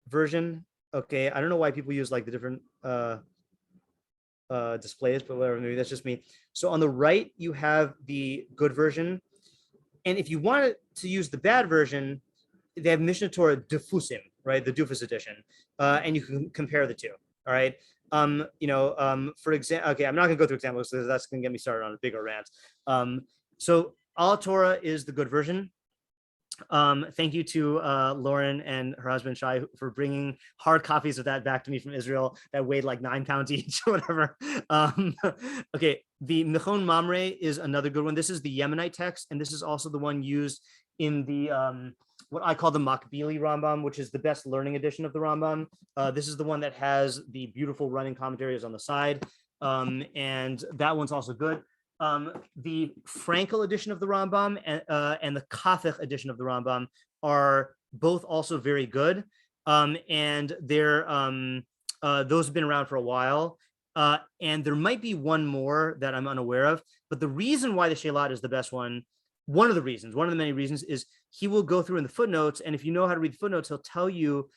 version. Okay. I don't know why people use the different displays, but whatever, maybe that's just me. So on the right, you have the good version. And if you wanted to use the bad version, they have Mishnah Torah Dufusim, right? The Dufus edition. And you can compare the two. All right. For example, okay, I'm not gonna go through examples because that's gonna get me started on a bigger rant. So Al Torah is the good version. Thank you to Lauren and her husband Shai for bringing hard copies of that back to me from Israel that weighed like 9 pounds each or whatever. Okay, the Mechon Mamre is another good one. This is the Yemenite text, and this is also the one used in the what I call the Makbili Rambam, which is the best learning edition of the Rambam. This is the one that has the beautiful running commentaries on the side, and that one's also good. The Frankel edition of the Rambam and the Kafech edition of the Rambam are both also very good, and they're those have been around for a while, and there might be one more that I'm unaware of, but the reason why the Shelat is the best one, one of the many reasons, is he will go through in the footnotes, and if you know how to read the footnotes, he'll tell you,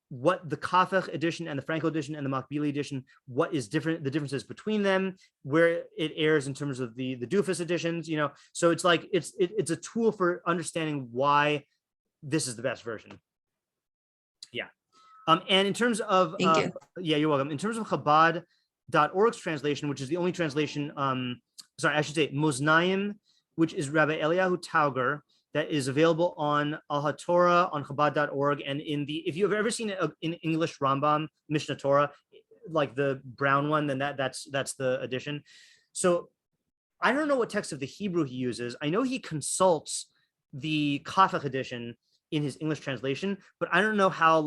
what the Kafech edition and the Frankel edition and the Makbili edition, what is different, the differences between them, where it airs in terms of the Dufus editions, so it's it's a tool for understanding why this is the best version. Yeah. And in terms of, Thank you. Yeah, you're welcome. In terms of Chabad.org's translation, which is the only translation, sorry, I should say Moznaim which is Rabbi Eliyahu Tauger, that is available on Torah on Chabad.org, and if you've ever seen in English Rambam Mishnah Torah, like the brown one, then that's the edition. So I don't know what text of the Hebrew he uses. I know he consults the Kafach edition in his English translation, but I don't know how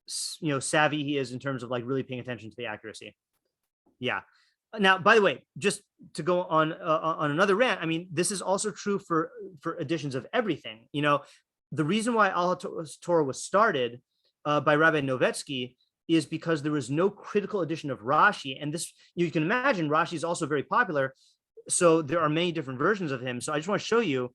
savvy he is in terms of like really paying attention to the accuracy. Yeah. Now, by the way, just to go on another rant, I mean, this is also true for editions of everything. The reason why Torah was started by Rabbi Novetsky is because there was no critical edition of Rashi, and this, you can imagine, Rashi is also very popular, so there are many different versions of him. So I just want to show you.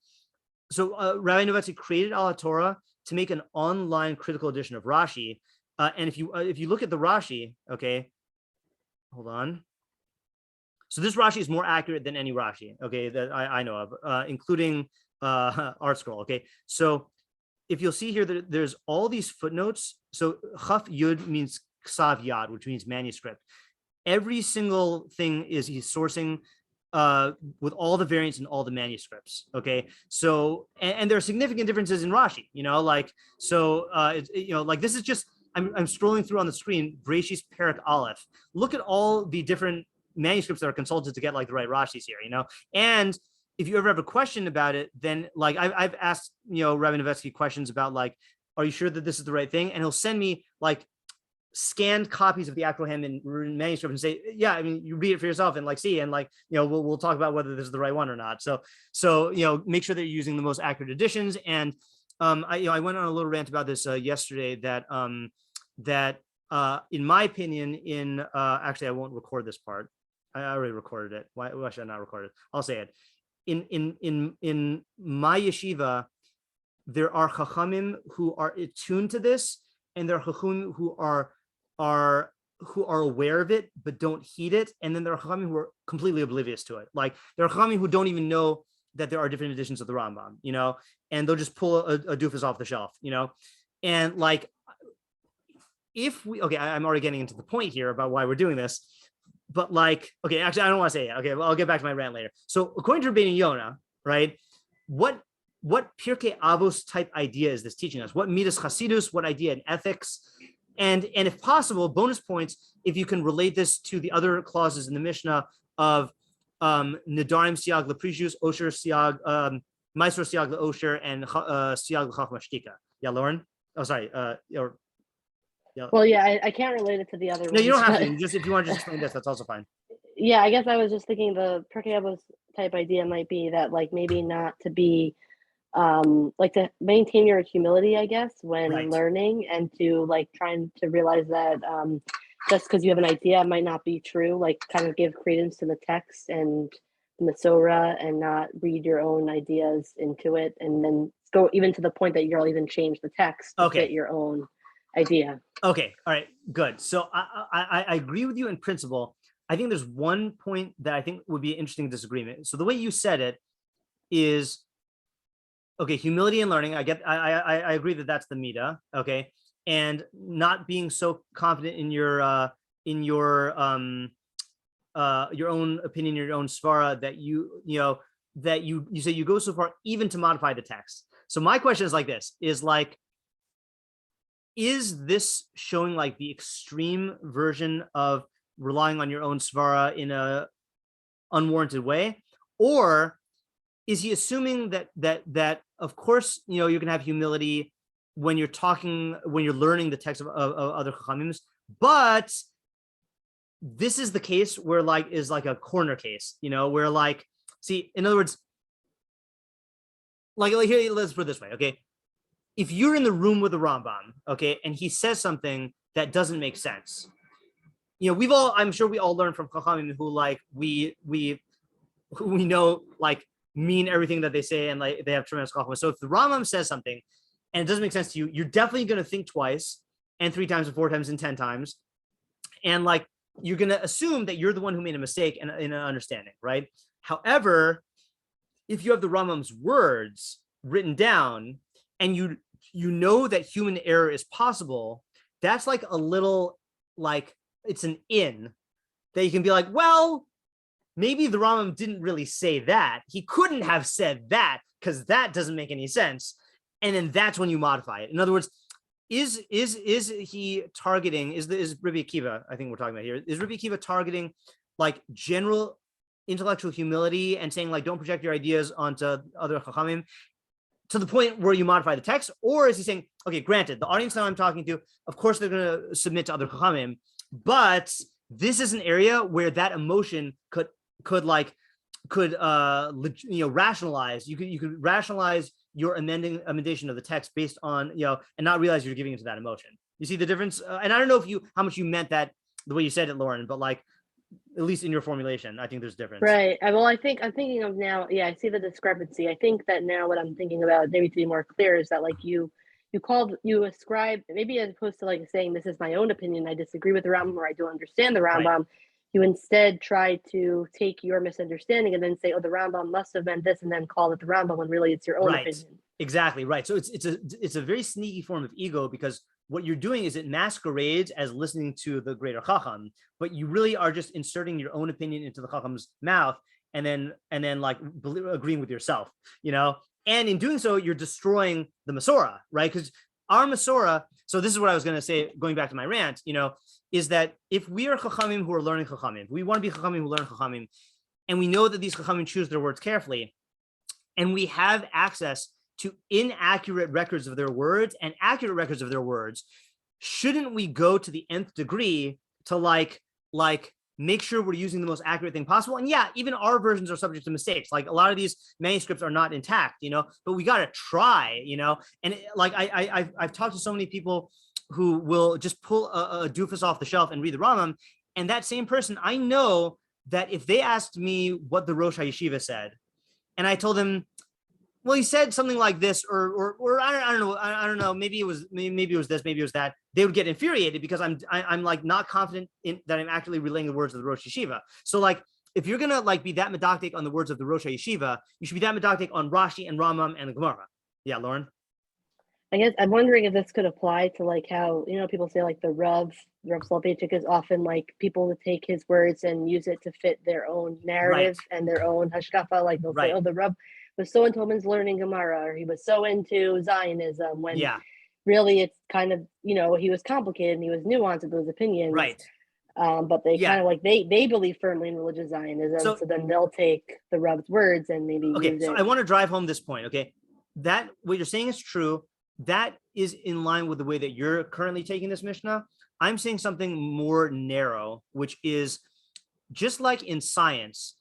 So Rabbi Novetsky created Torah to make an online critical edition of Rashi, and if you look at the Rashi, okay, hold on. So this Rashi is more accurate than any Rashi, okay, that I know of, including Art Scroll, okay? So if you'll see here, there's all these footnotes. So Chaf Yud means Ksav Yad, which means manuscript. Every single thing he's sourcing with all the variants in all the manuscripts, okay? So, and there are significant differences in Rashi, this is just, I'm scrolling through on the screen, Breshis Perek Aleph. Look at all the different manuscripts that are consulted to get like the right Rashis here, and if you ever have a question about it, then like I've asked Rabbi Novetsky questions about like, are you sure that this is the right thing? And he'll send me like scanned copies of the actual handwritten manuscript and say, yeah, I mean, you read it for yourself and like see, and like we'll talk about whether this is the right one or not. So make sure that you're using the most accurate editions. And I went on a little rant about this yesterday that in my opinion, actually I won't record this part. I already recorded it. Why should I not record it? I'll say it. In my yeshiva, there are chachamim who are attuned to this, and there are chachamim who are aware of it but don't heed it, and then there are chachamim who are completely oblivious to it. Like there are chachamim who don't even know that there are different editions of the Rambam, and they'll just pull a doofus off the shelf, and like I'm already getting into the point here about why we're doing this. But like, okay, actually, I don't want to say it. Okay, well, I'll get back to my rant later. So according to Rabbeinu Yonah, right, what Pirkei Avos type idea is this teaching us? What midas chasidus, what idea in ethics? And if possible, bonus points, if you can relate this to the other clauses in the Mishnah of Nedarim Siag Leprecius, Osher Siag, Maisor Siag Leosher, and Siag L'chachma Shtika. Yeah, Lauren? Oh, sorry. Yeah. Well, yeah, I can't relate it to the other ones. No, you don't have to. Just if you want to just explain this, that's also fine. Yeah, I guess I was just thinking the Pirkei Avos type idea might be that like maybe not to be like to maintain your humility, I guess, when learning, and to like trying to realize that just because you have an idea it might not be true, like kind of give credence to the text and the Masorah and not read your own ideas into it, and then go even to the point that you'll even change the text to fit your own idea. Okay. All right. Good. So I agree with you in principle. I think there's one point that I think would be an interesting disagreement. So the way you said it is, okay, humility and learning. I agree that that's the mida. Okay. And not being so confident in your own opinion, your own svara, that you say you go so far even to modify the text. So my question is like this, is this showing like the extreme version of relying on your own svara in a unwarranted way, or is he assuming that of course you can have humility when you're learning the text of other chachamim, but this is the case where like is like a corner case, where like, see, in other words, like here, let's put it this way, okay. If you're in the room with the Rambam, okay, and he says something that doesn't make sense, I'm sure we all learned from Chachamim who like we know like mean everything that they say, and like they have tremendous Chachma. So if the Rambam says something and it doesn't make sense to you, you're definitely going to think twice, and 3 times and 4 times and 10 times, and like you're going to assume that you're the one who made a mistake in an understanding, right? However, if you have the Rambam's words written down and you know that human error is possible, that's like a little, like, it's an in that you can be like, well, maybe the Rambam didn't really say that. He couldn't have said that because that doesn't make any sense. And then that's when you modify it. In other words, is he targeting, is Rabbi Akiva, I think we're talking about here, is Rabbi Akiva targeting like general intellectual humility and saying like, don't project your ideas onto other Chachamim to the point where you modify the text? Or is he saying, okay, granted, the audience now I'm talking to, of course, they're going to submit to other Chachamim, but this is an area where that emotion could rationalize. You could rationalize your amendation of the text based on, and not realize you're giving into that emotion. You see the difference? And I don't know how much you meant that the way you said it, Lauren, but like, at least in your formulation, I think there's difference. Right. Well, I'm thinking of now, I see the discrepancy. I think that now what I'm thinking about, maybe to be more clear, is that like you ascribe, maybe as opposed to like saying, this is my own opinion, I disagree with the Rambam, or I don't understand the Rambam, right. You instead try to take your misunderstanding and then say, oh, the Rambam must have meant this, and then call it the Rambam when really it's your own opinion. Exactly, right. So it's a very sneaky form of ego, because what you're doing is it masquerades as listening to the greater Chacham, but you really are just inserting your own opinion into the Chacham's mouth and then like agreeing with yourself, and in doing so, you're destroying the Masorah, right? Because our Masorah, so this is what I was going to say, going back to my rant, is that if we are Chachamim who are learning Chachamim, we want to be Chachamim who learn Chachamim, and we know that these Chachamim choose their words carefully, and we have access to inaccurate records of their words and accurate records of their words, shouldn't we go to the nth degree to like make sure we're using the most accurate thing possible? And yeah, even our versions are subject to mistakes. Like a lot of these manuscripts are not intact, but we got to try, and like I've talked to so many people who will just pull a doofus off the shelf and read the Rambam, and that same person, I know that if they asked me what the Rosh HaYeshiva said, and I told them, well, he said something like this, or I don't know, maybe it was this, maybe it was that, they would get infuriated because I'm like not confident in that I'm actually relaying the words of the Rosh Yeshiva. So like, if you're gonna like be that medactic on the words of the Rosh Yeshiva, you should be that medactic on Rashi and Rambam and the Gemara. Yeah, Lauren. I guess I'm wondering if this could apply to like how, people say like the Rav Soloveitchik is often like people would take his words and use it to fit their own narrative and their own hashkafa. Like they'll say, oh, the Rav was so into women's learning Gemara, or he was so into Zionism, when really it's kind of, he was complicated and he was nuanced with those opinions. Right. But they kind of like, they believe firmly in religious Zionism. So then they'll take the Rav's words and maybe use it. I want to drive home this point. Okay. That what you're saying is true. That is in line with the way that you're currently taking this Mishnah. I'm saying something more narrow, which is just like in science,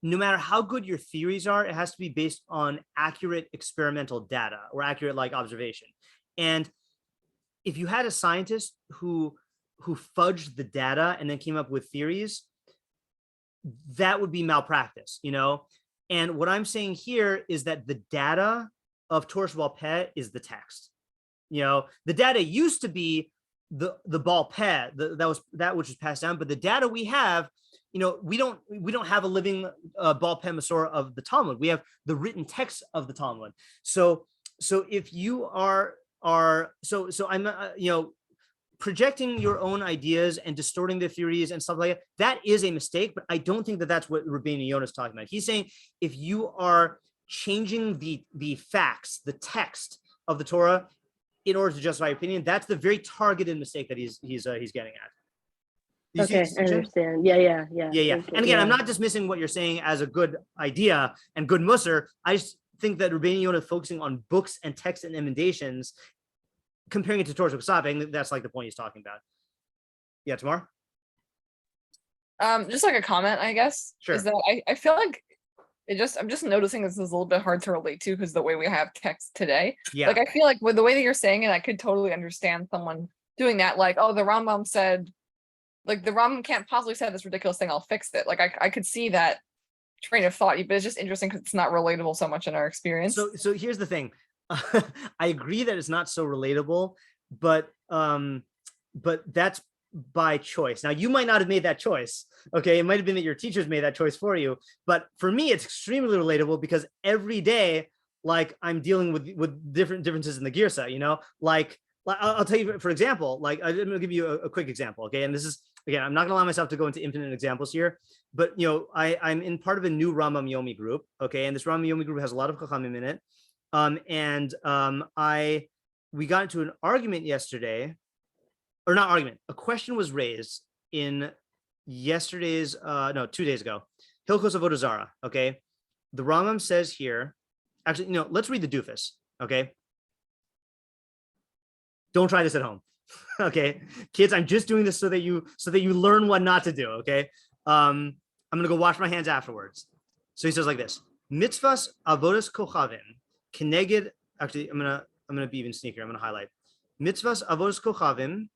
no matter how good your theories are, it has to be based on accurate experimental data or accurate like observation. And if you had a scientist who fudged the data and then came up with theories, that would be malpractice, And what I'm saying here is that the data of Torah Sheba'al Peh is the text. The data used to be the Baal Peh, that which was passed down, but the data we have, we don't have a living Baal Peh Masorah of the Talmud. We have the written text of the Talmud. So if you are I'm projecting your own ideas and distorting the theories and stuff like that, that is a mistake. But I don't think that that's what Rabbeinu Yonah is talking about. He's saying if you are changing the facts, the text of the Torah in order to justify your opinion, that's the very targeted mistake that he's getting at. Okay, I understand. Yeah. And again, I'm not dismissing what you're saying as a good idea and good musar. I just think that Rabbeinu Yonah focusing on books and text and emendations, comparing it to Torah Sheba'al Peh, that's like the point he's talking about. Yeah, Tamar? Just like a comment, I guess. Sure. Is that I feel like I'm just noticing this is a little bit hard to relate to because the way we have text today. Yeah. Like I feel like with the way that you're saying it, I could totally understand someone doing that. Like, oh, the Rambam said, like the Rambam can't possibly say this ridiculous thing, I'll fix it. Like I could see that train of thought, but it's just interesting because it's not relatable so much in our experience. So here's the thing. I agree that it's not so relatable, but that's by choice. Now you might not have made that choice. Okay. It might've been that your teachers made that choice for you, but for me, it's extremely relatable because every day, like I'm dealing with differences in the girsa, like I'll tell you, for example, like I'm going to give you a quick example. Okay. And this is again, I'm not going to allow myself to go into infinite examples here, but I'm in part of a new Rambam Yomi group. Okay, and this Rambam Yomi group has a lot of Chachamim in it. We got into an argument yesterday, or not argument. A question was raised in yesterday's, 2 days ago, Hilchos Avodah Zarah. Okay, the Rambam says here, actually, let's read the doofus. Okay, don't try this at home. Okay, kids, I'm just doing this so that you learn what not to do. Okay, I'm gonna go wash my hands afterwards. So he says like this: Mitzvahs avodas kochavim keneged. Actually, I'm gonna be even sneakier. I'm gonna highlight mitzvahs avodas kochavim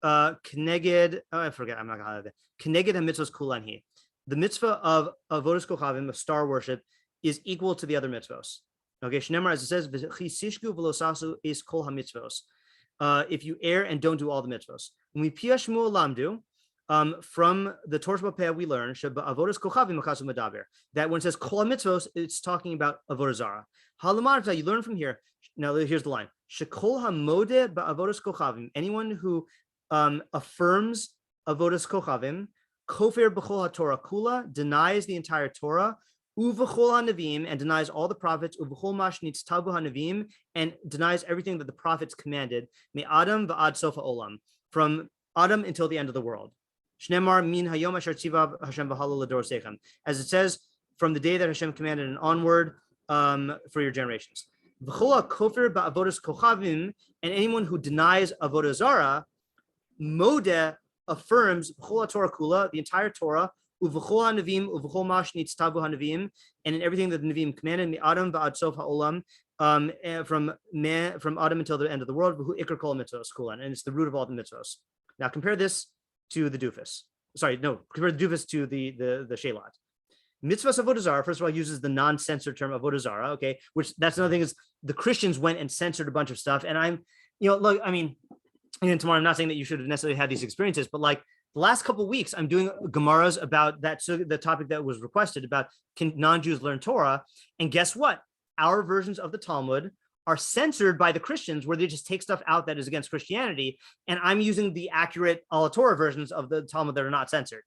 keneged. Oh, I forget. I'm not gonna highlight that. Keneged mitzvahs kulanhi. The mitzvah of avodas kochavim, of star worship, is equal to the other mitzvahs. Okay, Shnemar, as it says, "V'chisishku v'losasu is kol hamitzvos." If you err and don't do all the mitzvos. When we piyashmu lamdu, from the Torah we learn that when it says kol mitzvos, it's talking about avodah zarah. Halamarta, you learn from here. Now here's the line: shekol hamode ba'avodas kochavim. Anyone who affirms avodas kochavim, kofer b'chol haTorah kula, denies the entire Torah. Uvachol hanavim, and denies all the prophets. Uvachol mashnitz tabu hanavim, and denies everything that the prophets commanded. Me Adam va'ad sofa olam, from Adam until the end of the world. Shnemar min hayom asher tzivav Hashem v'halal l'dor sechem, as it says, from the day that Hashem commanded and onward, for your generations. V'chol kofer ba'avodas kochavim, and anyone who denies avodah zarah, modeh affirms b'chol Torah kula, the entire Torah. Uvachol hanavim, uvachol mashnitz tabu hanavim, and in everything that the Nevi'im commanded, me Adam va'ad sof ha'olam, from Adam until the end of the world, v'hu ikar kol mitzvos kulan, and it's the root of all the mitzvos. Now compare this to the doofus. Compare the doofus to the shelat. Mitzvahs avodah zarah, first of all, uses the non-censored term avodah zarah. Okay, which that's another thing is the Christians went and censored a bunch of stuff, and I'm, look, I mean, and tomorrow I'm not saying that you should have necessarily had these experiences, but like, the last couple of weeks, I'm doing Gemaras about that, so the topic that was requested about can non-Jews learn Torah, and guess what? Our versions of the Talmud are censored by the Christians, where they just take stuff out that is against Christianity, and I'm using the accurate Al Torah versions of the Talmud that are not censored.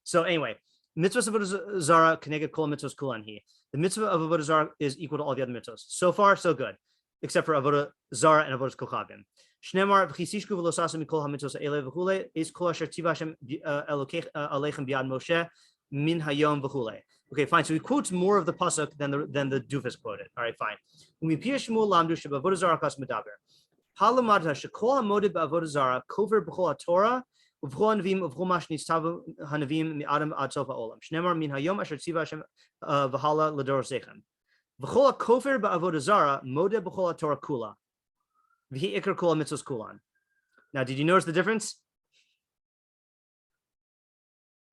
So anyway, mitzvahs of avodah zarah keneged kol mitzvos kulanhi. The mitzvah of avodah zarah is equal to all the other mitzvahs. So far, so good, except for avodah zarah and avodah kochavim. Shnemar v'chisishku v'losasu mikol hamitzvos ele v'chule is kol asher tiva Hashem aleichem biad Moshe min hayom v'chule. Okay, fine. So he quotes more of the pasuk than the doofus quoted. All right, fine. Umi piyashmu lamdu shebavodah zarah kas medaber. Halamata shekol hamoded ba'avodah zarah kover b'chol haTorah uv'chol hanavim uv'chol mashnitz tavu hanavim mi Adam ad sof ha'olam. Shnemar min hayom asher tiva Hashem v'hala l'dor sechem. V'chol kofer ba'avodah zarah moded b'chol haTorah kula. Now, did you notice the difference?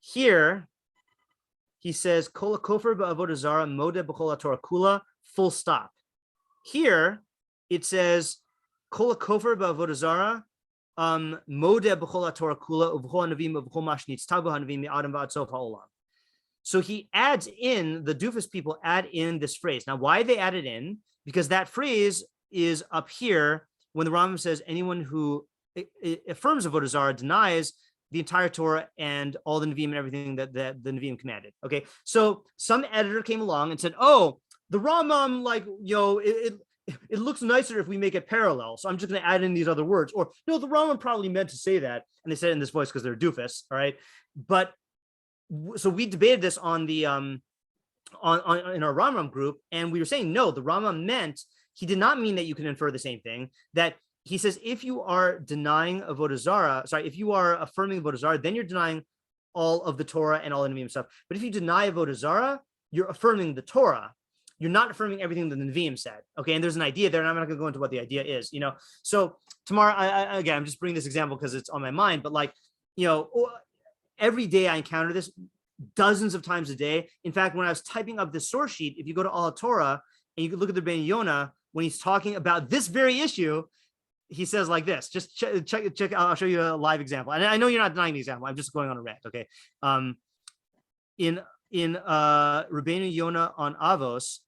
Here, he says, Kol kofer ba'avodah zarah modeh b'chol haTorah kula, full stop. Here, it says, Kol kofer ba'avodah zarah modeh b'chol haTorah kula, uv'chol hanavim uv'chol mashnitz tabu hanavim mi'adam v'ad sof ha'olam. So he adds in, the doofus people add in this phrase. Now, why they add it in? Because that phrase is up here, when the Rambam says anyone who affirms avodah zarah denies the entire Torah and all the Nevi'im and everything that the Nevi'im commanded. Okay, so some editor came along and said, "Oh, the Rambam, it looks nicer if we make it parallel. So I'm just going to add in these other words." Or no, the Rambam probably meant to say that, and they said it in this voice because they're doofus. All right, but so we debated this on the in our Rambam group, and we were saying no, the Rambam meant. He did not mean that you can infer the same thing, that he says, if you are denying avodah zarah, if you are affirming avodah zarah, then you're denying all of the Torah and all the Nevi'im stuff. But if you deny avodah zarah, you're affirming the Torah. You're not affirming everything that the Nevi'im said. Okay, and there's an idea there, and I'm not going to go into what the idea is, So tomorrow, I'm just bringing this example because it's on my mind, but every day I encounter this dozens of times a day. In fact, when I was typing up this source sheet, if you go to Al Torah and you can look at the Rabbeinu Yonah, when he's talking about this very issue, he says like this. Just check. I'll show you a live example. And I know you're not denying the example. I'm just going on a rant. Okay. In Rabbeinu Yonah on Avos,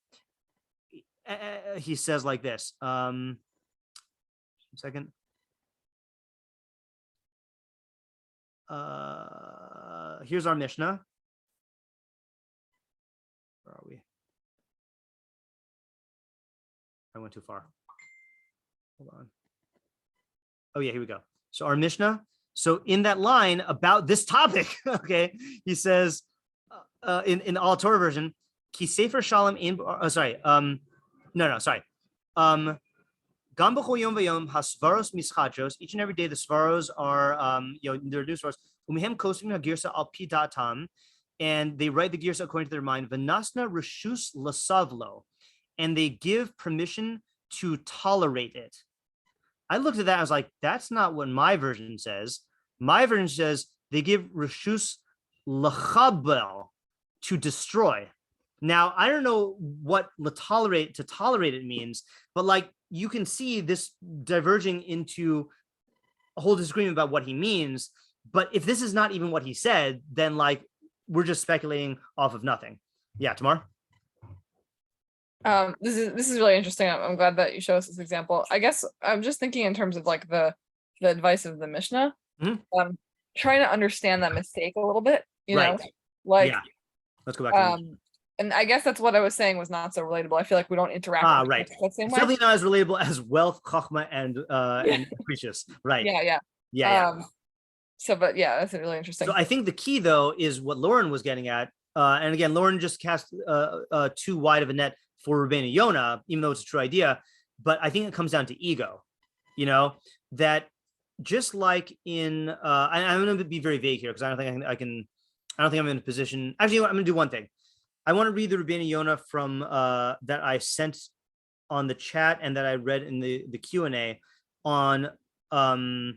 he says like this. Second. here's our mishnah. Where are we? I went too far. Hold on. Oh yeah, here we go. So our mishnah. So in that line about this topic, okay, he says in all Torah version, ki sefer shalom in. Gam b'chol yom v'yom hasvaros mischadros. Each and every day the svaros are they're new svaros. Umehem kosvim hagirsa al pi datam, and they write the girsa according to their mind. V'nasna reshus lasavlo, and they give permission to tolerate it. I looked at that. I was like, that's not what my version says. My version says they give reshus lachabel, to destroy. Now, I don't know what to tolerate it means, but like you can see this diverging into a whole disagreement about what he means. But if this is not even what he said, then like we're just speculating off of nothing. Yeah, Tamar? This is really interesting. I'm glad that you show us this example. I guess I'm just thinking in terms of like the advice of the Mishnah. Mm-hmm. Trying to understand that mistake a little bit, you know, like yeah. Let's go back to and I guess that's what I was saying was not so relatable. I feel like we don't interact with right. that same it's way. definitely not as relatable as wealth, chachma, and precious. Right. Yeah. So, but yeah, that's really interesting. So I think the key though is what Lauren was getting at. And again, Lauren just cast too wide of a net for Rabbeinu Yonah, even though it's a true idea. But I think it comes down to ego, you know, that just like in, I'm going to be very vague here because I don't think I'm in a position. Actually, I'm going to do one thing. I want to read the Rabbeinu Yonah from that I sent on the chat and that I read in the Q&A on Siag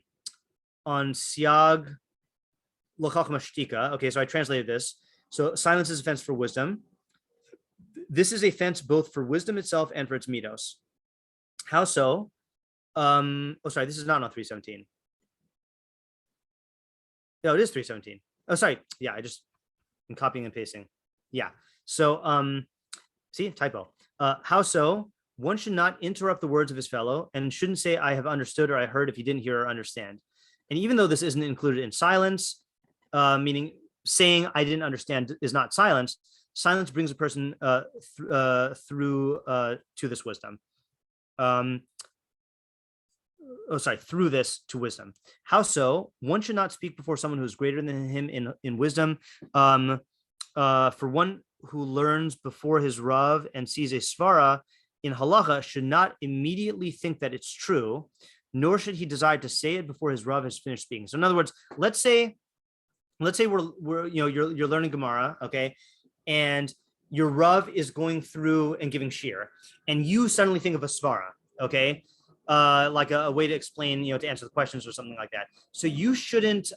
L'chachma Shtika. Okay, so I translated this. So silence is a fence for wisdom. This is a fence both for wisdom itself and for its midos. How so? Sorry, this is not on 317. No, it is 317. Oh, sorry. Yeah, I'm copying and pasting. Yeah. So, see, typo. How so? One should not interrupt the words of his fellow and shouldn't say, I have understood or I heard if he didn't hear or understand. And even though this isn't included in silence, meaning saying I didn't understand is not silence, silence brings a person through to this wisdom. Through this to wisdom. How so? One should not speak before someone who is greater than him in wisdom. For one who learns before his Rav and sees a svara in halacha should not immediately think that it's true, nor should he desire to say it before his Rav has finished speaking. So in other words, let's say we're you're learning Gemara, okay, and your Rav is going through and giving shiur, and you suddenly think of a svara, okay, like a way to explain, to answer the questions or something like that. So you shouldn't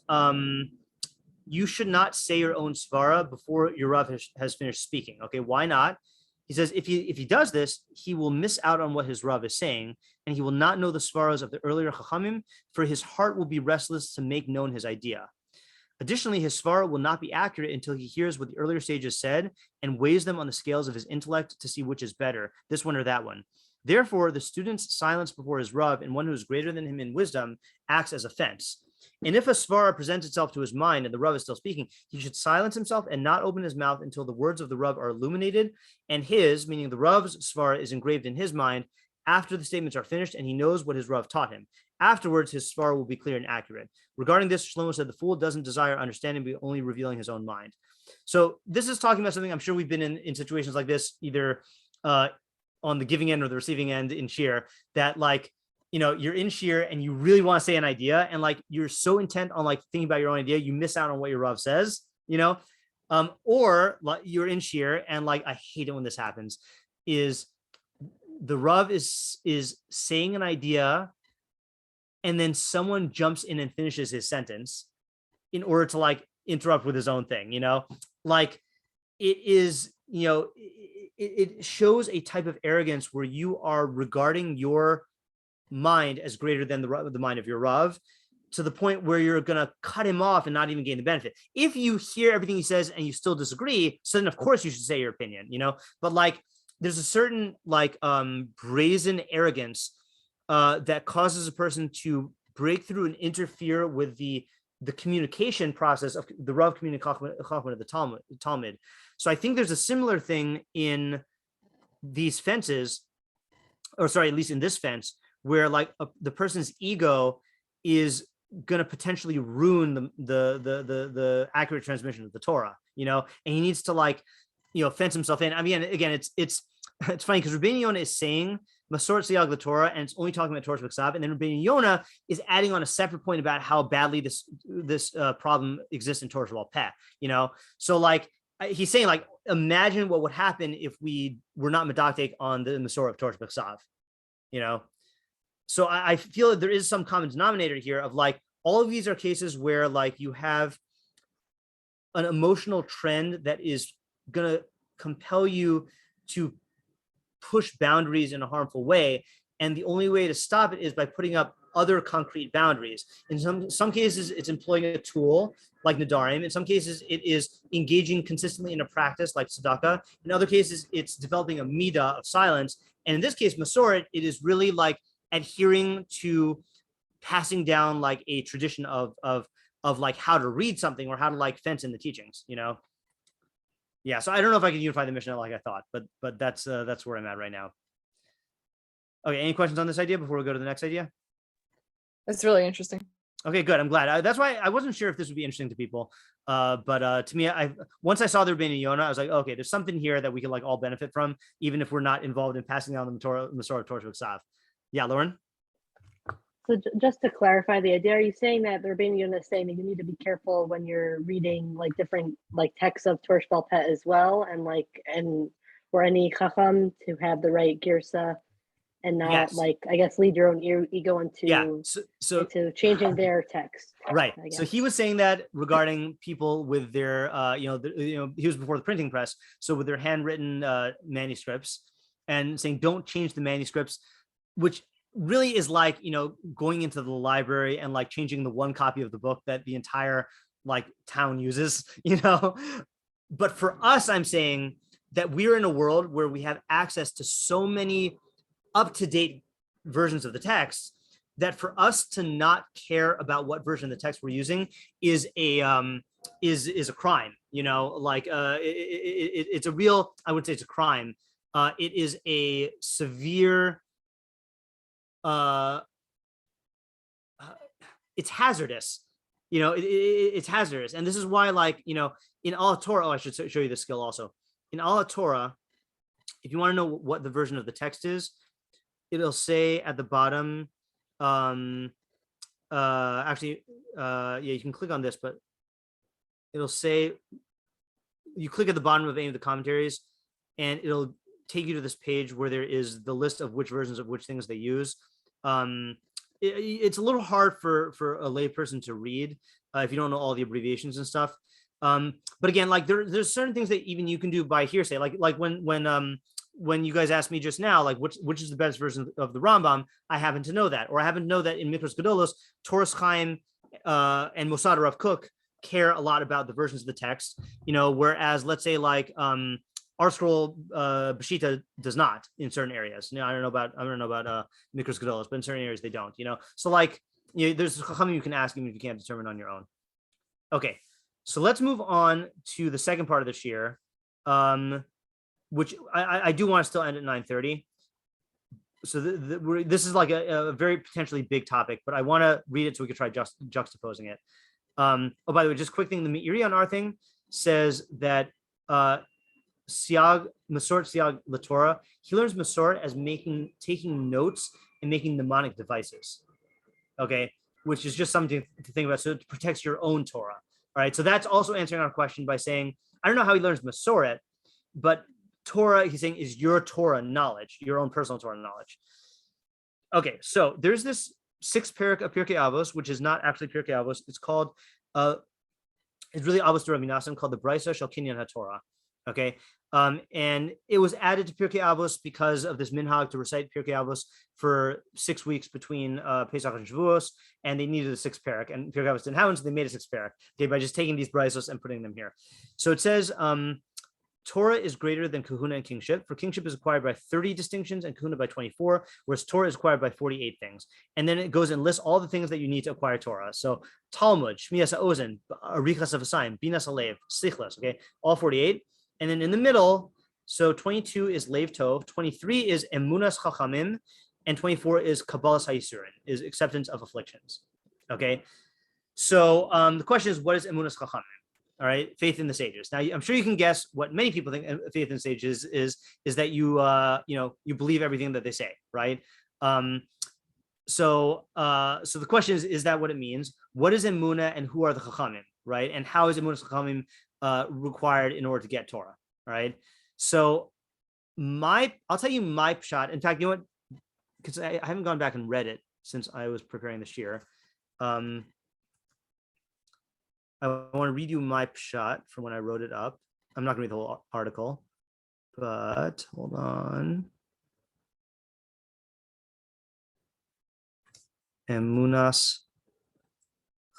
you should not say your own svara before your Rav has finished speaking. Okay, why not? He says if he does this, he will miss out on what his Rav is saying, and he will not know the svaras of the earlier Chachamim, for his heart will be restless to make known his idea. Additionally, his svara will not be accurate until he hears what the earlier sages said and weighs them on the scales of his intellect to see which is better, this one or that one. Therefore, the student's silence before his Rav and one who is greater than him in wisdom acts as a fence. And if a svara presents itself to his mind and the Rav is still speaking, he should silence himself and not open his mouth until the words of the Rav are illuminated and his, meaning the Rav's svara, is engraved in his mind after the statements are finished and he knows what his Rav taught him. Afterwards, his svara will be clear and accurate. Regarding this, Shlomo said, the fool doesn't desire understanding, but only revealing his own mind. So this is talking about something I'm sure we've been in situations like this, either on the giving end or the receiving end in shiur, that like, you're in shiur and you really want to say an idea and like you're so intent on like thinking about your own idea, you miss out on what your Rav says, or like you're in shiur and like, I hate it when this happens, is the Rav is saying an idea and then someone jumps in and finishes his sentence in order to like interrupt with his own thing, like it is, it shows a type of arrogance where you are regarding your mind as greater than the mind of your Rav, to the point where you're going to cut him off and not even gain the benefit. If you hear everything he says and you still disagree, so then of course you should say your opinion, but like there's a certain like brazen arrogance that causes a person to break through and interfere with the the communication process of the Rav communication of the Talmud. So I think there's a similar thing in these fences, or sorry, at least in this fence, where like the person's ego is going to potentially ruin the accurate transmission of the Torah, and he needs to like, fence himself in. I mean, again, it's funny because Rabbeinu Yonah is saying Masoret Siyag the Torah, and it's only talking about Torah B'Ksav, and then Rabbeinu Yonah is adding on a separate point about how badly this problem exists in Torah Shabbat Peh, So like he's saying, like, imagine what would happen if we were not medactic on the Masorah of Torah B'Ksav, So I feel that there is some common denominator here of like, all of these are cases where like you have an emotional trend that is going to compel you to push boundaries in a harmful way. And the only way to stop it is by putting up other concrete boundaries. In some cases, it's employing a tool like Nadarim. In some cases, it is engaging consistently in a practice like Tzedakah. In other cases, it's developing a midah of silence. And in this case, Masoret, it is really like adhering to passing down like a tradition of like how to read something or how to like fence in the teachings, Yeah, so I don't know if I can unify the Mishnah like I thought, but that's where I'm at right now. Okay, any questions on this idea before we go to the next idea? That's really interesting. Okay, good. I'm glad. That's why I wasn't sure if this would be interesting to people. But to me, once I saw the Rabbeinu Yonah, I was like, okay, there's something here that we can like all benefit from, even if we're not involved in passing down the Masorah of Torah B'Ksav. Yeah, Lauren? So just to clarify the idea, are you saying that the Rabbeinu Yonah is saying that you need to be careful when you're reading like different like texts of Torah Sheba'al Peh as well, and or any chacham to have the right girsa and not like, I guess, lead your own ego into into changing their text. Right. So he was saying that regarding people with their he was before the printing press, so with their handwritten manuscripts, and saying don't change the manuscripts, which really is like, going into the library and like changing the one copy of the book that the entire like town uses, But for us, I'm saying that we're in a world where we have access to so many up-to-date versions of the text that for us to not care about what version of the text we're using is a crime, like it's a real, I would say it's a crime. It is a severe, it's hazardous, it's hazardous. And this is why, like, in all Torah, I should show you this skill also. In all Torah, if you want to know what the version of the text is, it'll say at the bottom, you can click on this, but it'll say, you click at the bottom of any of the commentaries and it'll take you to this page where there is the list of which versions of which things they use. It's a little hard for a lay person to read if you don't know all the abbreviations and stuff. But again, like there's certain things that even you can do by hearsay, like when you guys asked me just now, like which is the best version of the Rambam, I happen to know that, or I happen to know that in Mikros Gedolos, Toras Chaim and Mosad Rav Kook care a lot about the versions of the text, whereas let's say like our scroll Bashita does not in certain areas. I don't know about Mikros Gedolos, but in certain areas they don't. So like there's Chachamim you can ask even if you can't determine on your own. Okay, so let's move on to the second part of the shiur, which I do want to still end at 9:30. So this is like a very potentially big topic, but I want to read it so we can try juxtaposing it. By the way, just quick thing, the Meiri on our thing says that Masoret Siyag LaTorah, he learns Masoret as taking notes and making mnemonic devices. Okay, which is just something to think about. So it protects your own Torah. All right, so that's also answering our question by saying, I don't know how he learns Masoret, but Torah, he's saying, is your Torah knowledge, your own personal Torah knowledge. Okay, so there's this 6th parak of Pirkei Avos, which is not actually Pirkei Avos. It's called, it's really Avos to Rabbi Nassim, called the Brisa Shel Kinyan HaTorah. Okay, and it was added to Pirkei Avos because of this minhag to recite Pirkei Avos for 6 weeks between Pesach and Shavuos, and they needed a 6th parak, and Pirkei Avos didn't have one, so they made a 6th parak, okay, by just taking these brisos and putting them here. So it says, Torah is greater than kahuna and kingship, for kingship is acquired by 30 distinctions and kahuna by 24, whereas Torah is acquired by 48 things. And then it goes and lists all the things that you need to acquire Torah. So Talmud, Shmiyas HaOzen, Arichas HaVasayim, Binas HaLev, Sichlas, okay, all 48. And then in the middle, so 22 is Lev Tov, 23 is Emunas Chachamim, and 24 is Kabbalas HaYisurin, is acceptance of afflictions, okay? So the question is, what is Emunas Chachamim? All right, faith in the sages. Now, I'm sure you can guess what many people think faith in the sages is that you you believe everything that they say, right? So the question is that what it means? What is emuna and who are the chachamim, right? And how is emunas chachamim required in order to get Torah, right? So I'll tell you my pshat. In fact, you know what? Because I haven't gone back and read it since I was preparing this year. I want to read you my pshat from when I wrote it up. I'm not going to read the whole article, but hold on. Emunas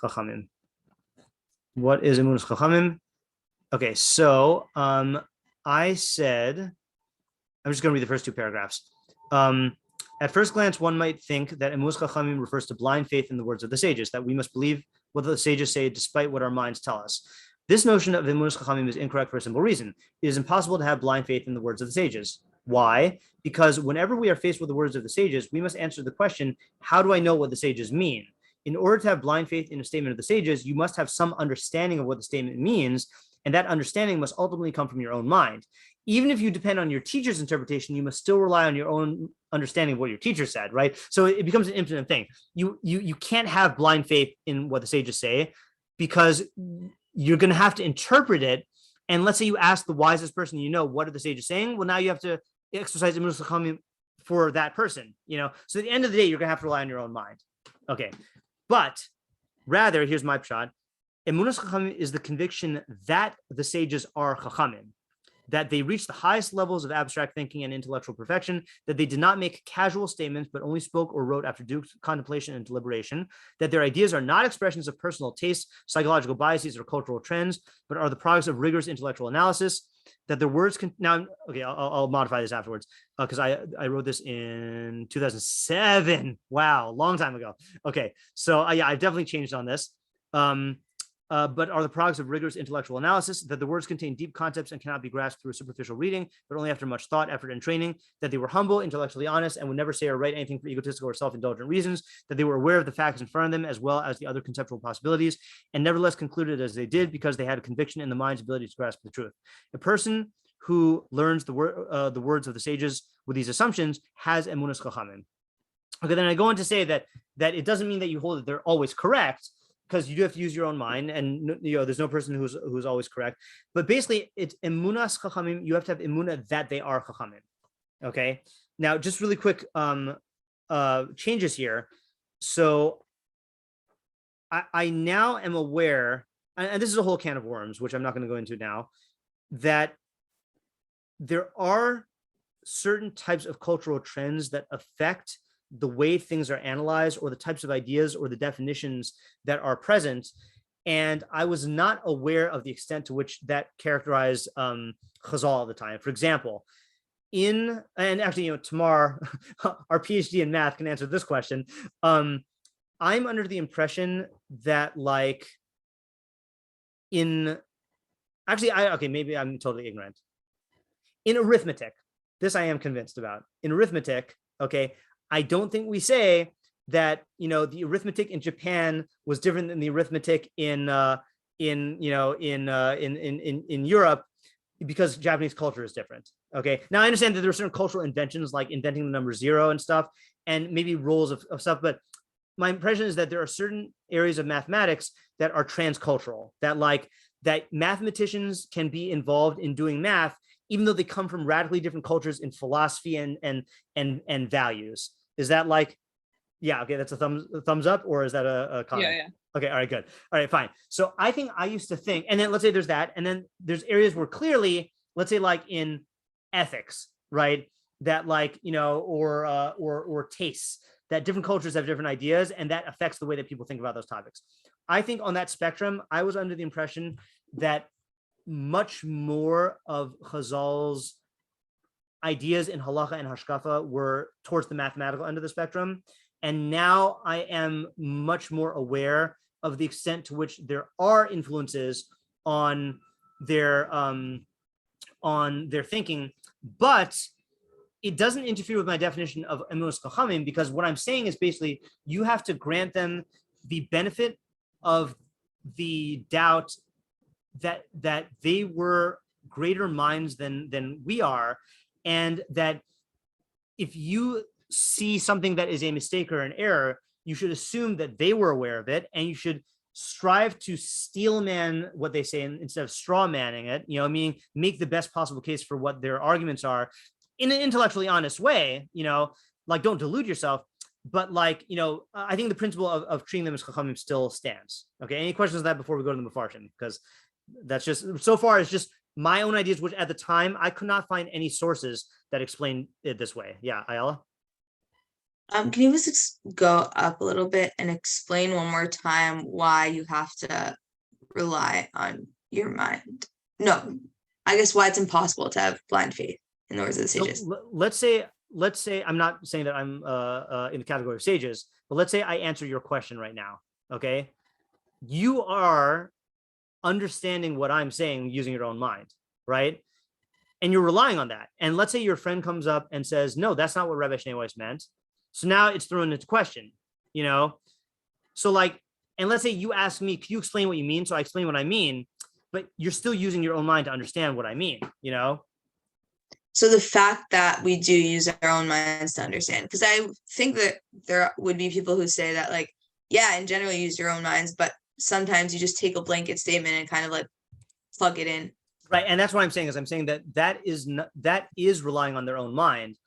Chachamim. What is Emunas Chachamim? Okay, so I said, I'm just going to read the first two paragraphs. At first glance, one might think that Emunas Chachamim refers to blind faith in the words of the sages, that we must believe what the sages say despite what our minds tell us. This notion of Emunas Chachamim is incorrect for a simple reason. It is impossible to have blind faith in the words of the sages. Why? Because whenever we are faced with the words of the sages, we must answer the question, how do I know what the sages mean? In order to have blind faith in a statement of the sages, you must have some understanding of what the statement means, and that understanding must ultimately come from your own mind. Even if you depend on your teacher's interpretation, you must still rely on your own understanding of what your teacher said, right? So it becomes an infinite thing. You can't have blind faith in what the sages say because you're going to have to interpret it. And let's say you ask the wisest person you know, what are the sages saying? Well, now you have to exercise Emunas Chachamim for that person, So at the end of the day, you're going to have to rely on your own mind. Okay, but rather, here's my pshat. Emunas Chachamim is the conviction that the sages are Chachamim, that they reach the highest levels of abstract thinking and intellectual perfection, that they did not make casual statements, but only spoke or wrote after due contemplation and deliberation, that their ideas are not expressions of personal tastes, psychological biases, or cultural trends, but are the products of rigorous intellectual analysis, that their words can, now, okay, I'll modify this afterwards, because I wrote this in 2007. Wow, long time ago. Okay, so yeah, I've definitely changed on this. But are the products of rigorous intellectual analysis, that the words contain deep concepts and cannot be grasped through a superficial reading, but only after much thought, effort, and training, that they were humble, intellectually honest, and would never say or write anything for egotistical or self-indulgent reasons, that they were aware of the facts in front of them as well as the other conceptual possibilities, and nevertheless concluded as they did because they had a conviction in the mind's ability to grasp the truth. A person who learns the words of the sages with these assumptions has emunas chachamim. Okay, then I go on to say that it doesn't mean that you hold that they're always correct, because you do have to use your own mind, and there's no person who's always correct. But basically, it's emunas chachamim. You have to have emuna that they are chachamim. Okay. Now, just really quick changes here. So I now am aware, and this is a whole can of worms, which I'm not going to go into now, that there are certain types of cultural trends that affect the way things are analyzed, or the types of ideas or the definitions that are present. And I was not aware of the extent to which that characterized Chazal at the time. For example, and actually, Tamar, our PhD in math, can answer this question. I'm under the impression that maybe I'm totally ignorant. In arithmetic, this I am convinced about. In arithmetic, okay, I don't think we say that the arithmetic in Japan was different than the arithmetic in Europe because Japanese culture is different. Okay, now I understand that there are certain cultural inventions like inventing the number 0 and stuff, and maybe rules of stuff. But my impression is that there are certain areas of mathematics that are transcultural. That mathematicians can be involved in doing math, even though they come from radically different cultures in philosophy and values. Is that yeah, okay, that's a thumbs up, or is that a comment? Yeah. Okay, all right, good. All right, fine. So I think I used to think, and then let's say there's that, and then there's areas where clearly, let's say in ethics, right? That or tastes, that different cultures have different ideas, and that affects the way that people think about those topics. I think on that spectrum, I was under the impression that much more of Chazal's ideas in halacha and hashkafa were towards the mathematical end of the spectrum. And now I am much more aware of the extent to which there are influences on their thinking, but it doesn't interfere with my definition of Emunas Chachamim, because what I'm saying is basically you have to grant them the benefit of the doubt that they were greater minds than we are, and that if you see something that is a mistake or an error, you should assume that they were aware of it, and you should strive to steel man what they say instead of straw manning it, meaning make the best possible case for what their arguments are in an intellectually honest way, like don't delude yourself. But like, I think the principle of treating them as chachamim still stands. Okay, any questions on that before we go to the Mefarshim? Because that's just, so far, it's just my own ideas, which at the time, I could not find any sources that explain it this way. Yeah, Ayala? Can you just go up a little bit and explain one more time why you have to rely on your mind? No, I guess why it's impossible to have blind faith in the words of the sages. So let's say, I'm not saying that I'm in the category of sages, but let's say I answer your question right now, okay? You are understanding what I'm saying using your own mind, right? And you're relying on that. And let's say your friend comes up and says, no, that's not what Rabbi Shnei meant. So now it's thrown into question, So like, and let's say you ask me, can you explain what you mean? So I explain what I mean, but you're still using your own mind to understand what I mean, So the fact that we do use our own minds to understand, because I think that there would be people who say that, like, yeah, in general, you use your own minds, but sometimes you just take a blanket statement and kind of like plug it in. Right. And that's what I'm saying that is relying on their own mind.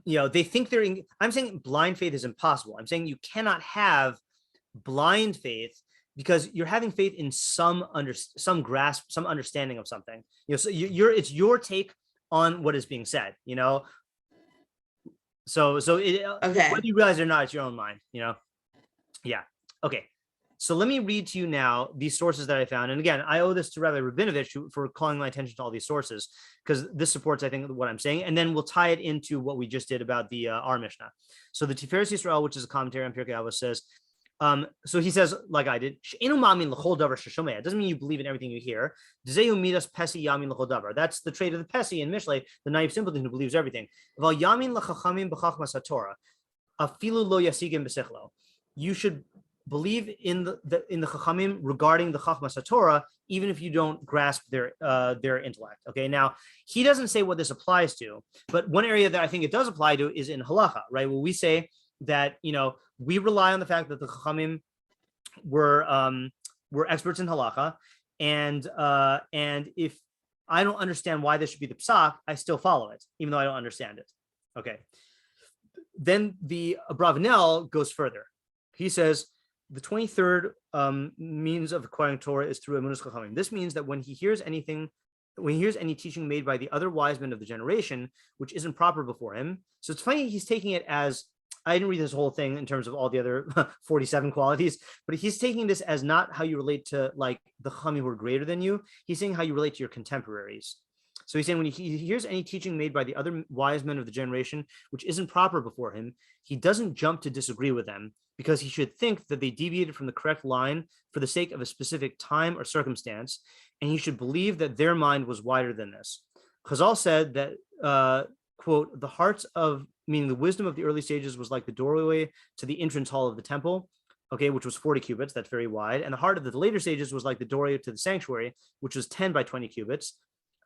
They think I'm saying blind faith is impossible. I'm saying you cannot have blind faith because you're having faith in some grasp, some understanding of something. So it's your take on what is being said. So okay. Whether you realize it or not, it's your own mind. Yeah. Okay. So let me read to you now these sources that I found. And again, I owe this to Rabbi Rabinovich for calling my attention to all these sources, because this supports, I think, what I'm saying. And then we'll tie it into what we just did about the our Mishnah. So the Tefaaret Israel, which is a commentary on Pirkei Avos, says, so he says, like I did, it doesn't mean you believe in everything you hear. That's the trait of the Pesi in Mishlei, the naive simpleton who believes everything. You should believe in the Chachamim regarding the Chachmas Torah, even if you don't grasp their intellect. Okay, now he doesn't say what this applies to, but one area that I think it does apply to is in halacha, right? Where we say that we rely on the fact that the Chachamim were experts in halacha, and if I don't understand why this should be the psak, I still follow it, even though I don't understand it. Okay, then the Abrabnel goes further. He says, the 23rd means of acquiring Torah is through Emunas Chachamim. This means that when he hears any teaching made by the other wise men of the generation, which isn't proper before him. So it's funny, he's taking it as, I didn't read this whole thing in terms of all the other 47 qualities, but he's taking this as not how you relate to like the Chachamim who are greater than you. He's saying how you relate to your contemporaries. So he's saying when he hears any teaching made by the other wise men of the generation, which isn't proper before him, he doesn't jump to disagree with them, because he should think that they deviated from the correct line for the sake of a specific time or circumstance, and he should believe that their mind was wider than this. Chazal said that, quote, the hearts of, meaning the wisdom of the early sages was like the doorway to the entrance hall of the temple, okay, which was 40 cubits, that's very wide, and the heart of the later sages was like the doorway to the sanctuary, which was 10 by 20 cubits,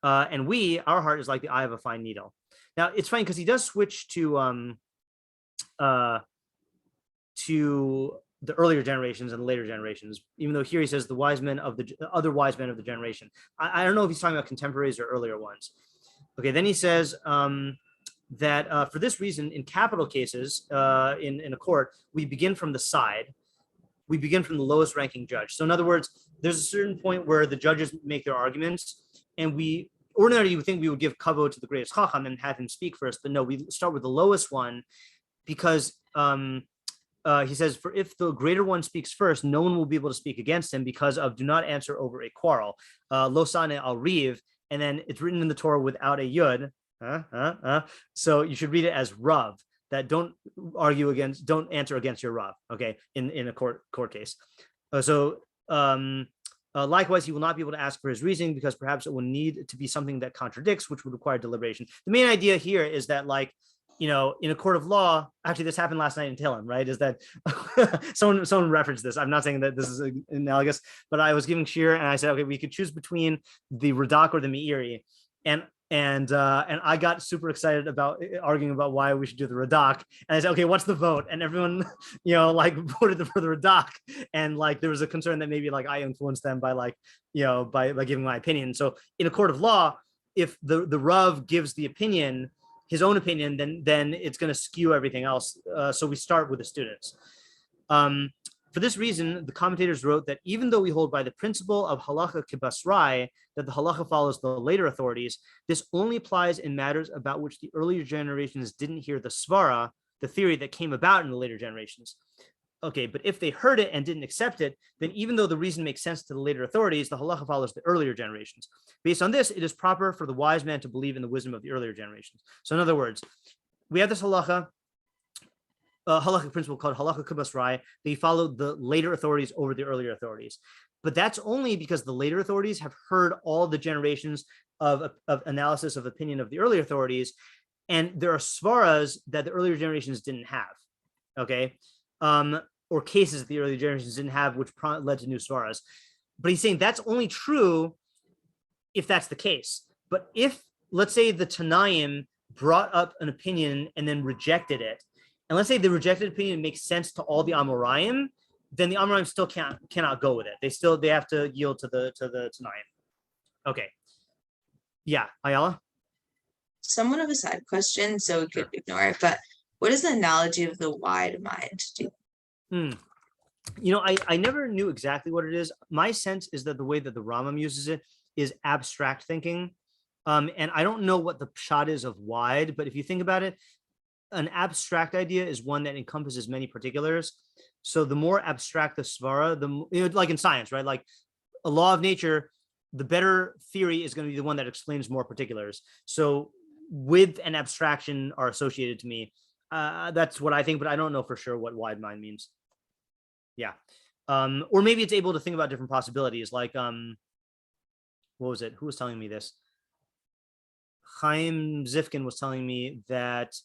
and our heart is like the eye of a fine needle. Now, it's funny because he does switch to the earlier generations and the later generations, even though here he says the wise men of the other wise men of the generation. I don't know if he's talking about contemporaries or earlier ones. Okay, then he says that for this reason, in capital cases, in a court, we begin from the side. We begin from the lowest ranking judge. So in other words, there's a certain point where the judges make their arguments, and ordinarily you would think we would give kavod to the greatest chacham and have him speak first, but no, we start with the lowest one, because he says, for if the greater one speaks first, no one will be able to speak against him because of do not answer over a quarrel. Lo sane al riv, and then it's written in the Torah without a yud. So you should read it as rav, that don't answer against your rav. Okay, in a court case. Likewise, he will not be able to ask for his reasoning because perhaps it will need to be something that contradicts, which would require deliberation. The main idea here is that, like, in a court of law, actually this happened last night in Tehillim, right? Is that someone referenced this. I'm not saying that this is analogous, but I was giving shiur and I said, okay, we could choose between the radak or the meiri. And I got super excited about arguing about why we should do the radak. And I said, okay, what's the vote? And everyone, voted for the radak. And like, there was a concern that maybe like I influenced them by by giving my opinion. So in a court of law, if the Rav gives the opinion, his own opinion, then it's going to skew everything else. So we start with the students. For this reason, the commentators wrote that even though we hold by the principle of halacha kibasrai, that the halacha follows the later authorities, this only applies in matters about which the earlier generations didn't hear the svara, the theory that came about in the later generations. Okay, but if they heard it and didn't accept it, then even though the reason makes sense to the later authorities, the halacha follows the earlier generations. Based on this, it is proper for the wise man to believe in the wisdom of the earlier generations. So in other words, we have this halacha principle called halacha kibasrai, that you follow the later authorities over the earlier authorities. But that's only because the later authorities have heard all the generations of analysis of opinion of the earlier authorities, and there are svaras that the earlier generations didn't have, okay? Or cases that the earlier generations didn't have, which led to new svaras. But he's saying that's only true if that's the case. But if, let's say, the Tanaim brought up an opinion and then rejected it, and let's say the rejected opinion makes sense to all the Amoraim, then the Amoraim still cannot go with it. They have to yield to the Tanaim. Okay. Yeah, Ayala? Somewhat of a side question, so we could ignore it, but what is the analogy of the wide mind? I never knew exactly what it is. My sense is that the way that the Rambam uses it is abstract thinking. And I don't know what the pshat is of wide, but if you think about it, an abstract idea is one that encompasses many particulars. So the more abstract the svara, like in science, right? Like a law of nature, the better theory is going to be the one that explains more particulars. So width and abstraction are associated to me. That's what I think, but I don't know for sure what wide mind means. Yeah. Or maybe it's able to think about different possibilities. Like, what was it? Who was telling me this? Chaim Zifkin was telling me that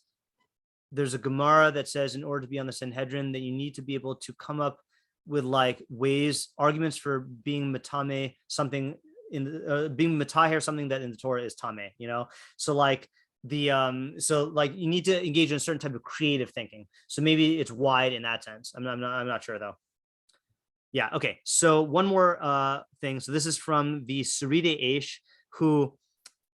there's a Gemara that says in order to be on the Sanhedrin that you need to be able to come up with like arguments for being matame something being mataher something that in the Torah is tame, So like so like you need to engage in a certain type of creative thinking. So maybe it's wide in that sense. I'm not sure though. Yeah. Okay. So one more thing. So this is from the Sariday who,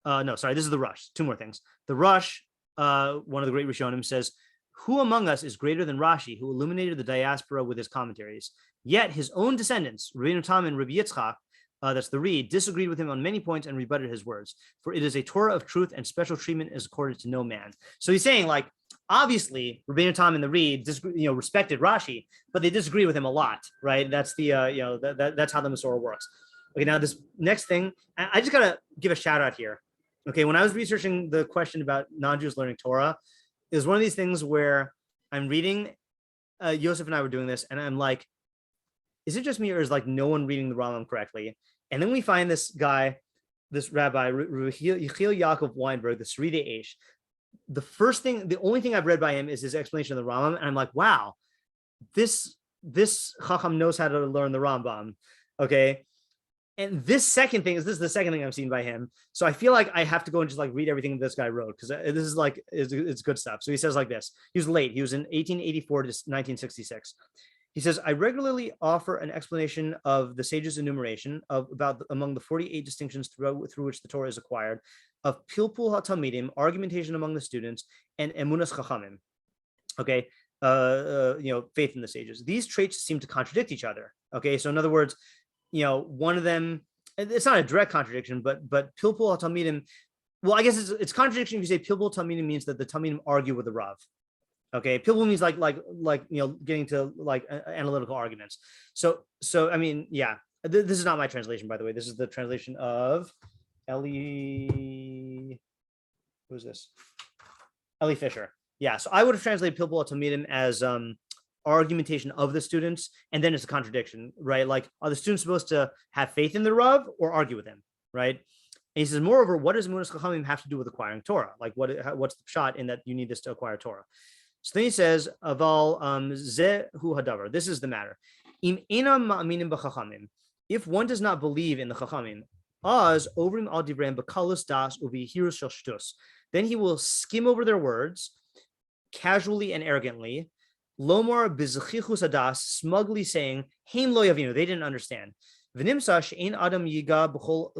this is the Rush. Two more things. The Rush, one of the great Rishonim, says, who among us is greater than Rashi, who illuminated the diaspora with his commentaries? Yet his own descendants, Rabbeinu Tam and Rabbi Yitzchak, that's the Reed, disagreed with him on many points and rebutted his words. For it is a Torah of truth, and special treatment is accorded to no man. So he's saying, like, obviously, Rabbeinu Tam and the Reed, respected Rashi, but they disagree with him a lot, right? That's the, that's how the Masorah works. Okay, now this next thing, I just gotta give a shout out here. Okay, when I was researching the question about non-Jews learning Torah, it was one of these things where I'm reading, Yosef and I were doing this, and I'm like, is it just me or is like no one reading the Rambam correctly? And then we find this guy, this rabbi, Yechiel Yaakov Weinberg, the Sriday. The only thing I've read by him is his explanation of the Rambam, and I'm like, wow, this Chacham knows how to learn the Rambam, okay? And this is the second thing I've seen by him. So I feel like I have to go and just like read everything this guy wrote, because this is like, it's good stuff. So he says like this, he was late. He was in 1884 to 1966. He says, I regularly offer an explanation of the sages' enumeration among the 48 distinctions through which the Torah is acquired, of pilpul ha-talmidim, argumentation among the students, and Emunas Chachamim. Okay, faith in the sages. These traits seem to contradict each other. Okay, so in other words, one of them, it's not a direct contradiction, but pilpul ha-talmidim, well, I guess it's contradiction if you say pilpul talmidim means that the talmidim argue with the Rav. Okay, pilpul means getting to analytical arguments. So I mean, yeah, this is not my translation, by the way. This is the translation of Ellie. Who's this? Ellie Fisher. Yeah, so I would have translated pilpul talmidim as argumentation of the students, and then it's a contradiction, right? Like, are the students supposed to have faith in the Rav or argue with him, right? And he says, moreover, what does Emunas Chachamim have to do with acquiring Torah? Like, what's the shot in that you need this to acquire Torah? So then he says, aval zehu hadavar. This is the matter. Im enam ma'aminim b'chachamim. If one does not believe in the Chachamim, az ovrim al divrem b'kalus das uvihirus shel shtus, then he will skim over their words casually and arrogantly. Lomar bizchichus adas, smugly saying, "Heim lo yavinu," they didn't understand. V'nimsa she'ein adam yiga b'chol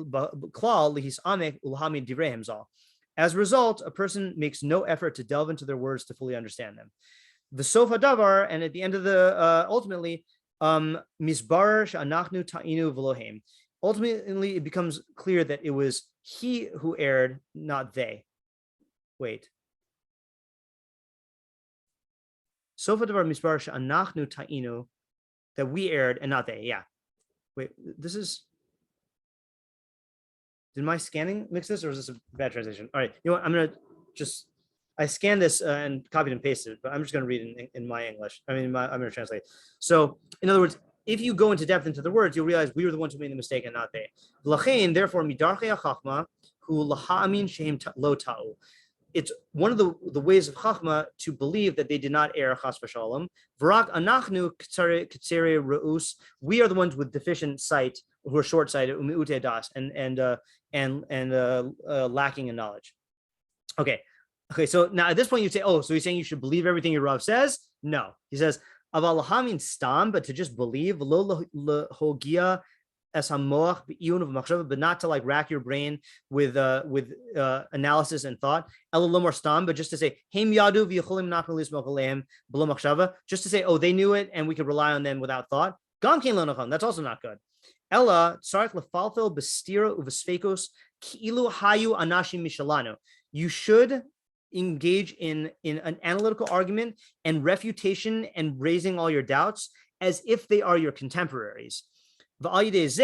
klal lihis amek ulhamid divrei zal. As a result, a person makes no effort to delve into their words to fully understand them. The sof hadavar, and at the end of the ultimately, misbar she'anachnu ta'inu v'lohem. Ultimately, it becomes clear that it was he who erred, not they. Wait. Sofa davar misbar she'anachnu ta'inu, that we erred and not they. Yeah. Wait, this is. Did my scanning mix this, or is this a bad translation? All right, you know what? I'm gonna I scanned this and copied and pasted it, but I'm just gonna read in my English. I'm gonna translate. So, in other words, if you go into depth into the words, you'll realize we were the ones who made the mistake and not they. L'chein, therefore, midarchei hachachma hu laha'amin shehem lo ta'u. It's one of the ways of Chachma to believe that they did not err, chas v'shalom. V'rak anachnu k'tzere re'us. We are the ones with deficient sight, who are short-sighted, umiute das, and lacking in knowledge. Okay. So now at this point you say, oh, so he's saying you should believe everything your Rav says? No, he says aval lahamin stam, but to just believe lo lehogia as hamoach b'iyun of machshava, but not to like rack your brain with analysis and thought. Elalomar stam, but just to say heim yadu v'yacholim nachnu lismach aleim b'lo machshava, just to say, oh, they knew it and we could rely on them without thought. Gam kein lo nachon, that's also not good. Ella tzarich lefalfel b'stira uv'sfekos ki'ilu hayu anashim mishalanu. You should engage in an analytical argument and refutation and raising all your doubts as if they are your contemporaries. Then you'll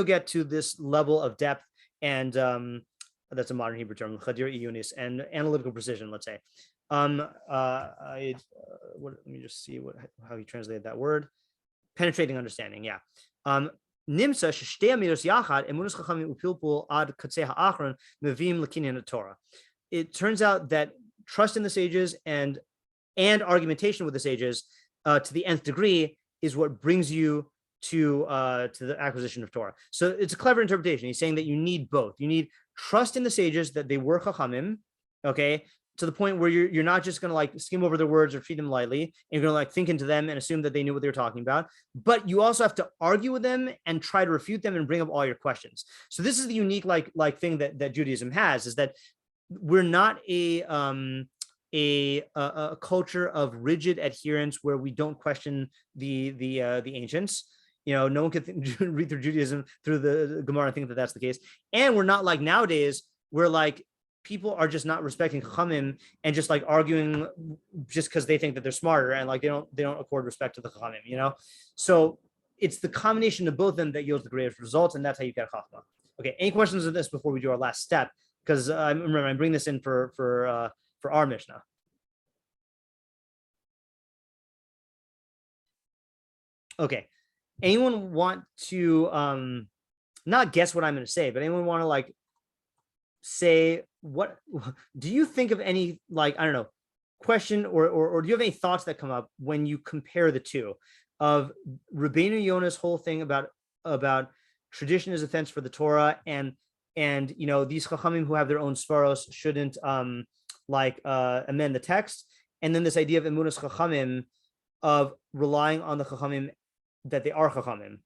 get to this level of depth and that's a modern Hebrew term, and analytical precision, let's say. Let me just see how he translated that word. Penetrating understanding, yeah. Nimsa sheshtei amiros yachad emunas chachamim upilpul ad katzeh ha'achron mevim l'kinyan Torah. It turns out that trust in the sages and argumentation with the sages to the nth degree is what brings you to the acquisition of Torah. So it's a clever interpretation. He's saying that you need both. You need trust in the sages that they were chachamim, okay, to the point where you're not just going to like skim over their words or treat them lightly, and you're going to like think into them and assume that they knew what they were talking about. But you also have to argue with them and try to refute them and bring up all your questions. So this is the unique like thing that Judaism has, is that we're not a culture of rigid adherence where we don't question the ancients. You know, no one can read through Judaism through the Gemara and think that that's the case. And we're not like nowadays where like people are just not respecting Chachamim and just like arguing just because they think that they're smarter, and like they don't accord respect to the Chachamim, you know? So it's the combination of both of them that yields the greatest results, and that's how you get Chachma. Okay, any questions of this before we do our last step? Because remember, I'm bringing this in for our Mishnah. Okay, anyone want to not guess what I'm going to say, but anyone want to like say, what do you think of any, like, I don't know, question or do you have any thoughts that come up when you compare the two of Rabbeinu Yonah's whole thing about tradition is offense for the Torah, and you know, these Chachamim who have their own svaros shouldn't amend the text, and then this idea of Emunas Chachamim of relying on the Chachamim that they are Chachamim?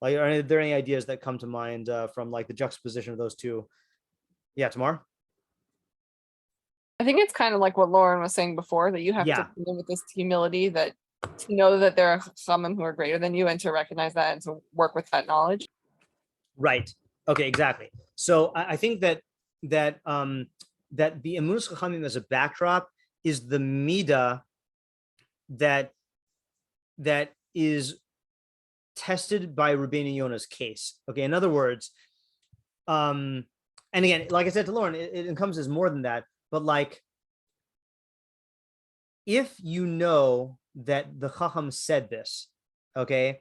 Like, are there any ideas that come to mind from like the juxtaposition of those two? Yeah, Tamar? I think it's kind of like what Lauren was saying before, that you have to live with this humility, that to know that there are some who are greater than you, and to recognize that and to work with that knowledge. Right. Okay, exactly. So I think that that the Emunas Chachamim as a backdrop is the midah that is tested by Rabbeinu Yonah's case. Okay, in other words, and again, like I said to Lauren, it encompasses more than that. But like, if you know that the Chacham said this, okay,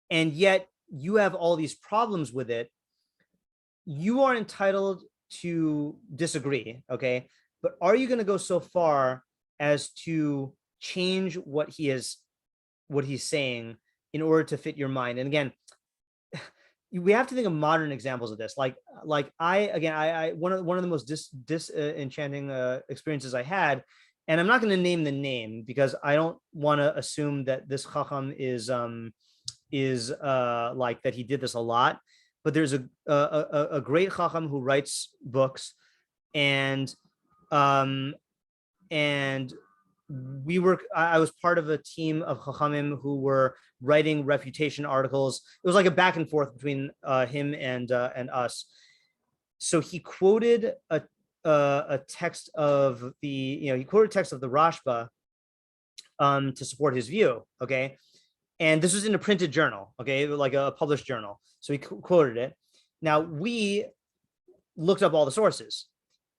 and yet you have all these problems with it, you are entitled to disagree, okay? But are you going to go so far as to change what he's saying in order to fit your mind? And again, we have to think of modern examples of this. Like I one of the most disenchanting experiences I had, and I'm not going to name the name because I don't want to assume that this Chacham is like that he did this a lot. But there's a great Chacham who writes books, and I was part of a team of Chachamim who were writing refutation articles. It was like a back and forth between him and us. So he quoted a text of the Rashba to support his view. Okay, and this was in a printed journal. Okay, like a published journal. So he quoted it. Now we looked up all the sources,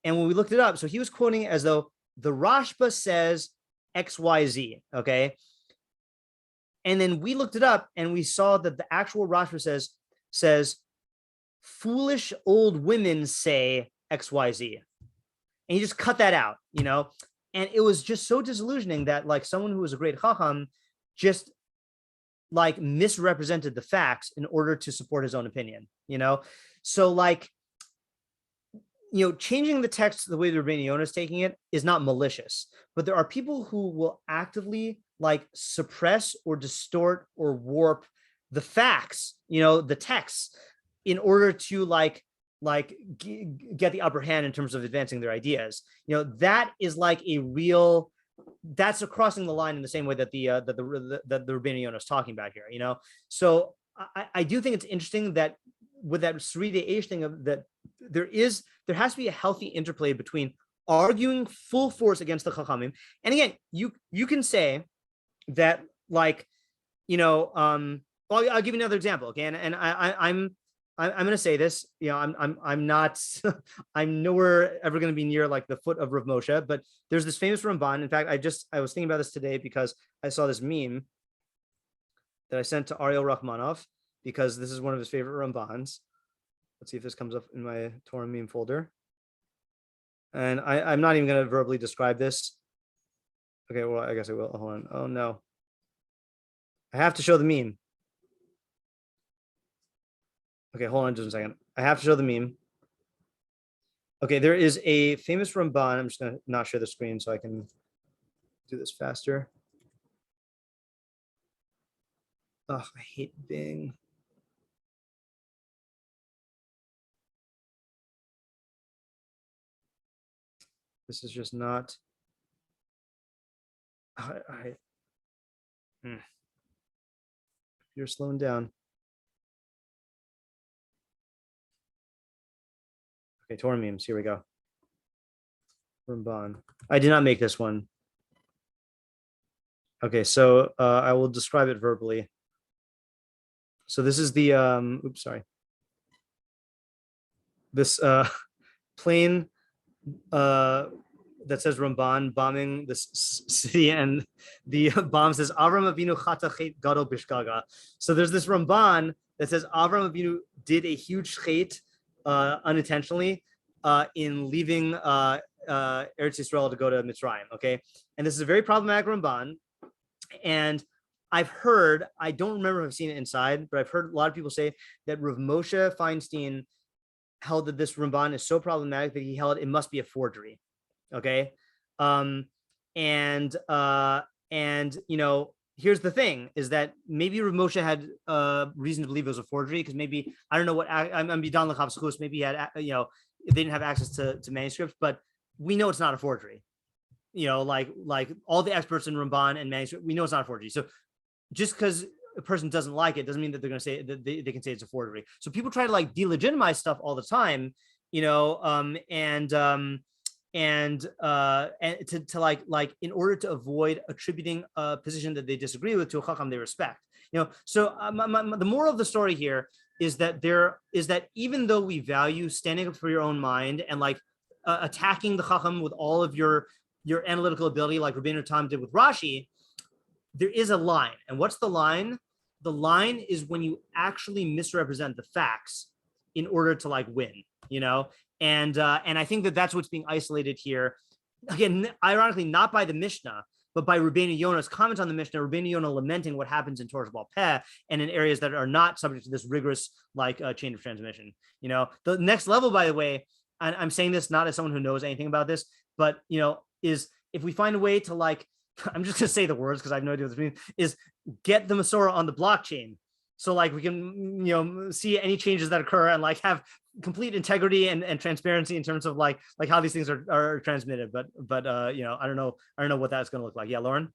and when we looked it up, so he was quoting as though the Rashba says XYZ, okay? And then we looked it up and we saw that the actual Rashba says foolish old women say XYZ. And he just cut that out, you know? And it was just so disillusioning that like someone who was a great Chacham just like misrepresented the facts in order to support his own opinion, you know? So like, you know, changing the text the way the Rabbeinu Yonah is taking it is not malicious, but there are people who will actively like suppress or distort or warp the facts, you know, the texts in order to get the upper hand in terms of advancing their ideas. You know, that is like that's a crossing the line in the same way that the Rabbeinu Yonah is talking about here, you know? So I do think it's interesting that with that Sriday thing of that there has to be a healthy interplay between arguing full force against the Chachamim. And again, you can say that like, you know, I'll give you another example. Okay. And I'm going to say this, you know, I'm not, I'm nowhere ever going to be near like the foot of Rav Moshe, but there's this famous Ramban. In fact, I was thinking about this today because I saw this meme that I sent to Ariel Rachmanov because this is one of his favorite Rambans. Let's see if this comes up in my Torah meme folder. And I'm not even going to verbally describe this. Okay, well, I guess I will. Hold on. Oh, no. I have to show the meme. Okay, hold on just a second. I have to show the meme. Okay, there is a famous Ramban. I'm just going to not share the screen so I can do this faster. Oh, I hate Bing. This is just not. You're slowing down. Okay, Torah memes. Here we go. Ramban. I did not make this one. Okay, so I will describe it verbally. So this is the oops, sorry. This plane that says Ramban bombing this city, and the bomb says Avram Avinu chata chet gadol bishgaga. So there's this Ramban that says Avram Avinu did a huge chet unintentionally in leaving Eretz Yisrael to go to Mitzrayim. Okay, and this is a very problematic Ramban, and I've heard, I don't remember if I've seen it inside, but I've heard a lot of people say that Rav Moshe Feinstein held that this Ramban is so problematic that he held it must be a forgery. Okay. And you know, here's the thing is that maybe Rav Moshe had reason to believe it was a forgery because maybe, I don't know what, I'm Bidan L'Chavschus, maybe he had, you know, they didn't have access to manuscripts, but we know it's not a forgery. You know, like all the experts in Ramban and manuscript, we know it's not a forgery. So just because a person doesn't like it doesn't mean that they're going to say that they can say it's a forgery. So people try to like delegitimize stuff all the time. and to like in order to avoid attributing a position that they disagree with to a chacham they respect. So the moral of the story here is that even though we value standing up for your own mind and like attacking the chacham with all of your analytical ability, like Rabbeinu Tam did with Rashi, there is a line. And what's the line? The line is when you actually misrepresent the facts in order to like win, and I think that that's what's being isolated here. Again, ironically, not by the Mishnah, but by Rabbeinu Yonah's comments on the Mishnah, Rabbeinu Yonah lamenting what happens in Torah Baal Peh and in areas that are not subject to this rigorous like chain of transmission. The next level, by the way, and I'm saying this not as someone who knows anything about this, but is if we find a way to like, I'm just gonna say the words because I have no idea what this means, is get the Masorah on the blockchain. So like we can, see any changes that occur and like have complete integrity and transparency in terms of like how these things are transmitted. But I don't know what that's going to look like. Yeah, Lauren.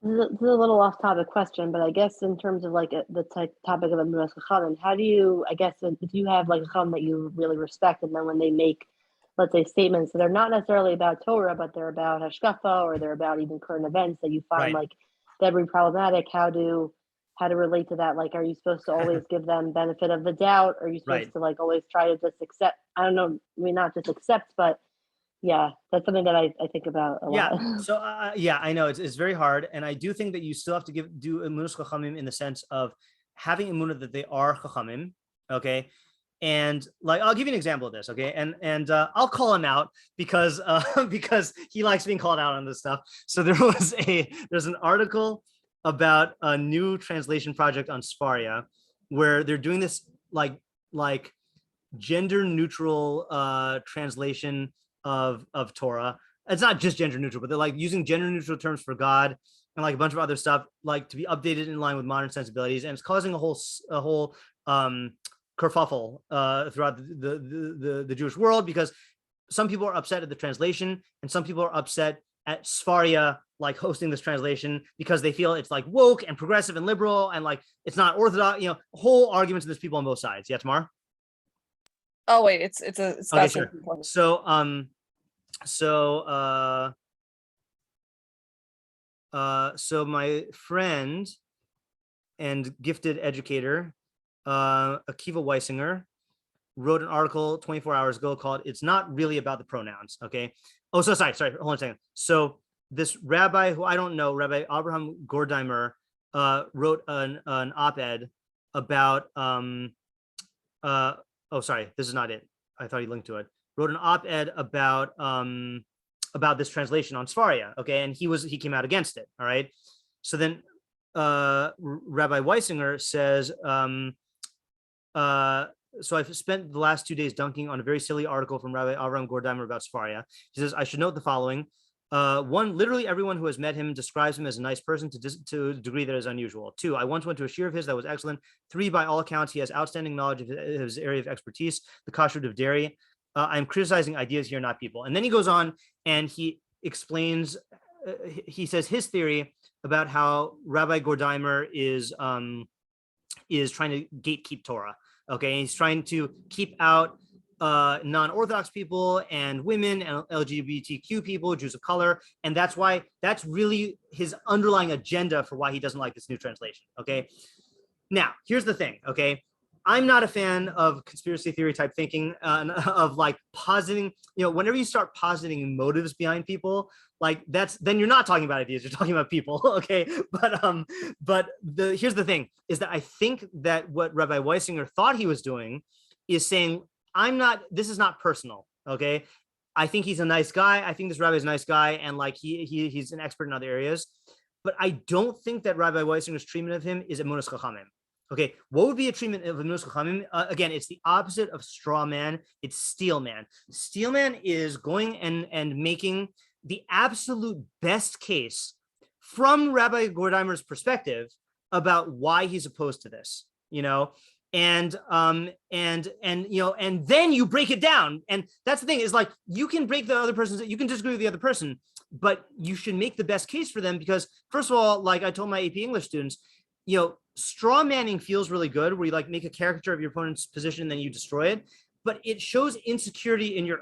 This is a little off topic question, but I guess in terms of like the topic of Emunas Chachamim, how do you, I guess if you have like a chacham that you really respect, and then when they make, let's say, statements that are not necessarily about Torah, but they're about hashkafa or they're about even current events that you find like that would be problematic, how to relate to that? Like, are you supposed to always give them benefit of the doubt? Or are you supposed to like always try to just accept? I don't know, I mean, not just accept, but yeah, that's something that I think about a lot. So I know it's very hard. And I do think that you still have to do Emunas Chachamim in the sense of having emunah that they are Chachamim. Okay. And like, I'll give you an example of this. Okay. And I'll call him out because he likes being called out on this stuff. So there's an article about a new translation project on Sfaria, where they're doing this like gender neutral translation of Torah. It's not just gender neutral, but they're like using gender neutral terms for God and like a bunch of other stuff, like to be updated in line with modern sensibilities. And it's causing a whole kerfuffle throughout the Jewish world, because some people are upset at the translation and some people are upset at Sfaria like hosting this translation because they feel it's like woke and progressive and liberal and like it's not orthodox, whole arguments, and there's people on both sides. Yeah, Tamar? Oh wait, it's okay, sure. So my friend and gifted educator Akiva Weisinger wrote an article 24 hours ago called "It's Not Really About the Pronouns." Okay. Oh, so sorry. Hold on a second. So this rabbi, who I don't know, Rabbi Abraham Gordheimer, wrote an op-ed about. Oh, sorry, this is not it. I thought he linked to it. Wrote an op-ed about this translation on Sfaria. Okay, and he came out against it. All right. So then Rabbi Weisinger says. So I've spent the last 2 days dunking on a very silly article from Rabbi Avraham Gordheimer about Sfaria. He says, I should note the following. One, literally everyone who has met him describes him as a nice person to a degree that is unusual. Two, I once went to a shiur of his that was excellent. Three, by all accounts, he has outstanding knowledge of his area of expertise, the kashrut of dairy. I'm criticizing ideas here, not people. And then he goes on and he explains, he says his theory about how Rabbi Gordheimer is trying to gatekeep Torah. Okay, he's trying to keep out non-Orthodox people and women and LGBTQ people, Jews of color, and that's really his underlying agenda for why he doesn't like this new translation. Okay, now here's the thing. Okay, I'm not a fan of conspiracy theory type thinking, of like positing. Whenever you start positing motives behind people, like then you're not talking about ideas, you're talking about people. Okay, but here's the thing is that I think that what Rabbi Weisinger thought he was doing is saying, this is not personal. Okay, I think he's a nice guy. I think this rabbi is a nice guy, and like he's an expert in other areas, but I don't think that Rabbi Weisinger's treatment of him is Emunas Chachamim. Okay, what would be a treatment of Emunas Chachamim? Again, it's the opposite of straw man. It's steel man. Steel man is going and making the absolute best case from Rabbi Gordheimer's perspective about why he's opposed to this, and then you break it down. And that's the thing is like, you can break the other person's, you can disagree with the other person, but you should make the best case for them, because first of all, like I told my AP English students, straw manning feels really good, where you like make a caricature of your opponent's position and then you destroy it. but it shows insecurity in your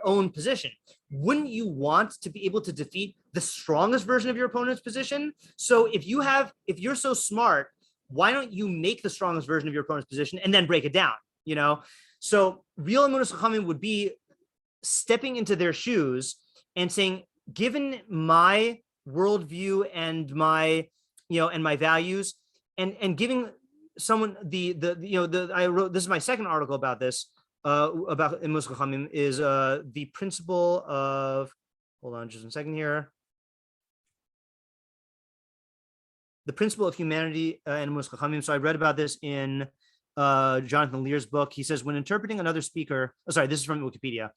own position. Wouldn't you want to be able to defeat the strongest version of your opponent's position? So if you're so smart, why don't you make the strongest version of your opponent's position and then break it down? So real Emunas Chachamim would be stepping into their shoes and saying, given my worldview and my values, and giving someone I wrote, this is my second article about this, about Emunas Chachamim, is the principle of, hold on just a second here. The principle of humanity and Emunas Chachamim. So I read about this in Jonathan Lear's book. He says, when interpreting another speaker, this is from Wikipedia.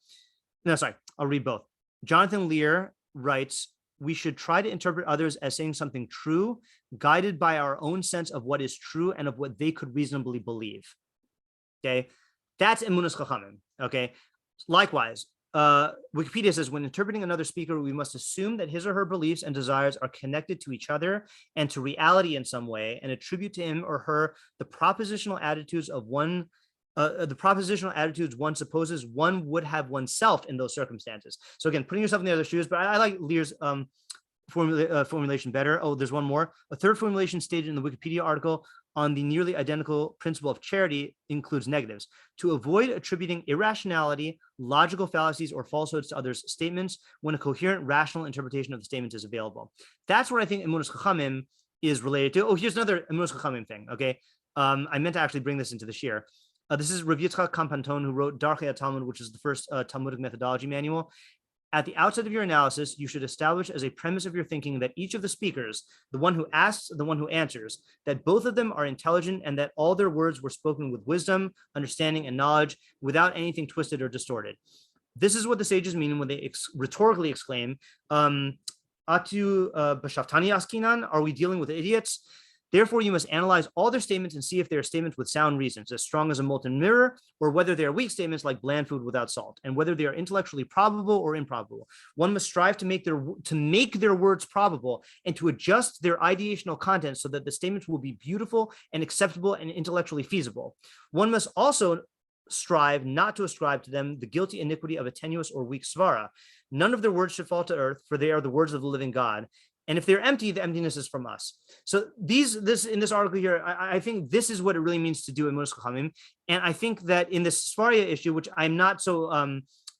I'll read both. Jonathan Lear writes, we should try to interpret others as saying something true, guided by our own sense of what is true and of what they could reasonably believe. Okay, that's Emunas Chachamim. Okay, likewise, Wikipedia says, when interpreting another speaker, we must assume that his or her beliefs and desires are connected to each other and to reality in some way, and attribute to him or her the propositional attitudes one supposes one would have oneself in those circumstances. So again, putting yourself in the other shoes, but I like Lear's formulation better. Oh, there's one more. A third formulation stated in the Wikipedia article on the nearly identical principle of charity includes negatives. To avoid attributing irrationality, logical fallacies, or falsehoods to others' statements when a coherent, rational interpretation of the statements is available. That's what I think Emunas Chachamim is related to. Oh, here's another Emunas Chachamim thing, okay? I meant to actually bring this into the shiur. This is Rav Yitzchak Kampanton, who wrote Darchei Talmud, which is the first Talmudic methodology manual. At the outset of your analysis, you should establish as a premise of your thinking that each of the speakers, the one who asks, the one who answers, that both of them are intelligent and that all their words were spoken with wisdom, understanding, and knowledge without anything twisted or distorted. This is what the sages mean when they rhetorically exclaim, Atu b'shaftani askinan, are we dealing with idiots? Therefore, you must analyze all their statements and see if they are statements with sound reasons, as strong as a molten mirror, or whether they are weak statements like bland food without salt, and whether they are intellectually probable or improbable. One must strive to make their words probable and to adjust their ideational content so that the statements will be beautiful and acceptable and intellectually feasible. One must also strive not to ascribe to them the guilty iniquity of a tenuous or weak svara. None of their words should fall to earth, for they are the words of the living God. And if they're empty, the emptiness is from us. So this in this article here, I think this is what it really means to do Emunas Chachamim. And I think that in this Svaria issue, which I'm not so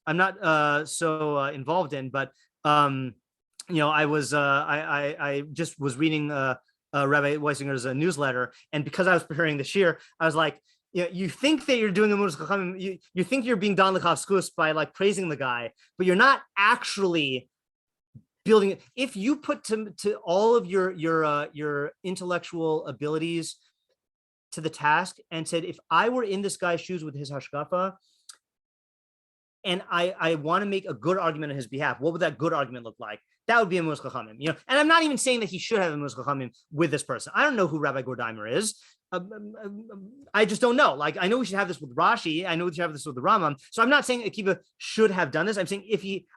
involved in, but I just was reading Rabbi Weisinger's newsletter, and because I was preparing the shiur, I was like, you think that you're doing Emunas Chachamim, you think you're being Dan L'Chavskus by like praising the guy, but you're not actually building it. If you put to all of your intellectual abilities to the task and said, if I were in this guy's shoes with his hashkafa, and I want to make a good argument on his behalf, what would that good argument look like? That would be Emunas Chachamim. And I'm not even saying that he should have Emunas Chachamim with this person. I don't know who Rabbi Gordimer is. I just don't know. Like, I know we should have this with Rashi. I know we should have this with the Rambam. So I'm not saying Akiva should have done this. I'm saying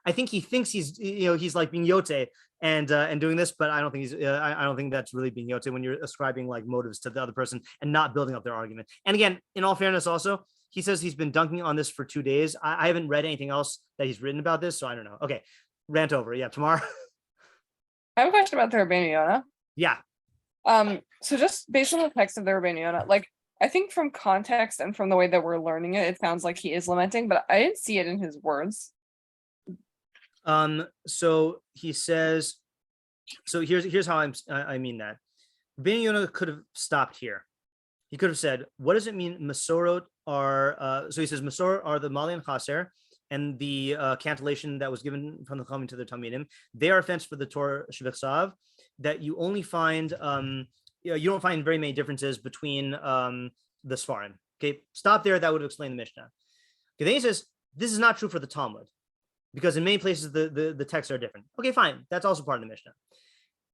I think he thinks he's like being yote and doing this, but I don't think I don't think that's really being yote when you're ascribing like motives to the other person and not building up their argument. And again, in all fairness, also, he says he's been dunking on this for 2 days. I haven't read anything else that he's written about this, so I don't know. Okay, rant over. Yeah, tomorrow. I have a question about the Rabbeinu Yonah. Yeah. So just based on the text of the Rabbeinu Yonah, like, I think from context and from the way that we're learning it, it sounds like he is lamenting, but I didn't see it in his words. So he says, so here's how I mean that. Rabbeinu Yonah could have stopped here. He could have said, what does it mean Masorot are, so he says, Masorot are the Mali and Chaser, and the cantillation that was given from the Chachamim to the Talmidim. They are a fence for the Torah Shvichsav, that you only find, you don't find very many differences between the Sfarim. Okay, stop there. That would explain the Mishnah. Okay, then he says, this is not true for the Talmud, because in many places the texts are different. Okay, fine. That's also part of the Mishnah.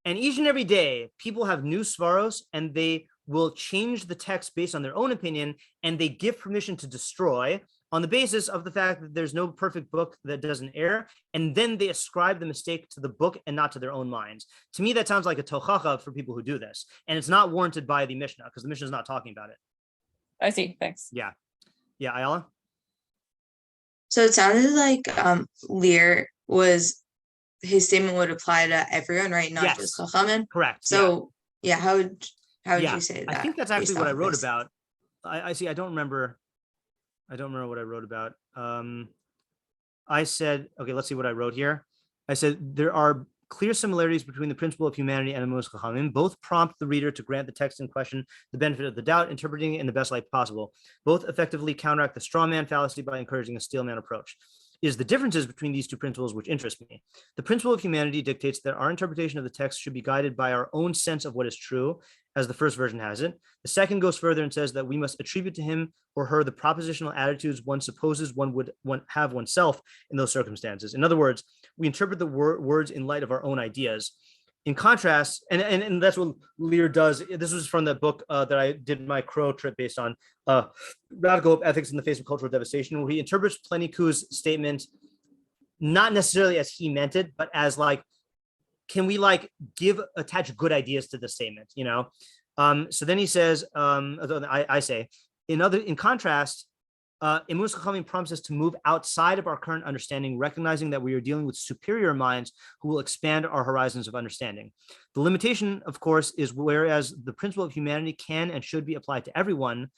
And each and every day, people have new Svaros, and they will change the text based on their own opinion, and they give permission to destroy on the basis of the fact that there's no perfect book that doesn't err, and then they ascribe the mistake to the book and not to their own minds. To me, that sounds like a tochacha for people who do this, and it's not warranted by the Mishnah, because the Mishnah is not talking about it. I see. Thanks. Yeah. Ayala? So it sounded like Lear was his statement would apply to everyone, right? Not just Chachamim. Correct. So yeah, how would you say that? I think that's actually what I wrote about. I see. I don't remember what I wrote about. I said, okay, let's see what I wrote here. I said there are clear similarities between the principle of humanity and Emunas Chachamim. Both prompt the reader to grant the text in question the benefit of the doubt, interpreting it in the best light possible. Both effectively counteract the straw man fallacy by encouraging a steel man approach. It is the differences between these two principles which interest me. The principle of humanity dictates that our interpretation of the text should be guided by our own sense of what is true, as the first version has it. The second goes further and says that we must attribute to him or her the propositional attitudes one supposes one would have oneself in those circumstances. In other words, we interpret the words in light of our own ideas. In contrast, and that's what Lear does. This was from the book that I did my Crow trip based on, Radical Ethics in the Face of Cultural Devastation, where he interprets Pleniku's statement not necessarily as he meant it, but as like, can we like attach good ideas to the statement, you know? So then he says, I say, in contrast, Emunas Chachamim prompts us to move outside of our current understanding, recognizing that we are dealing with superior minds who will expand our horizons of understanding. The limitation, of course, is whereas the principle of humanity can and should be applied to everyone,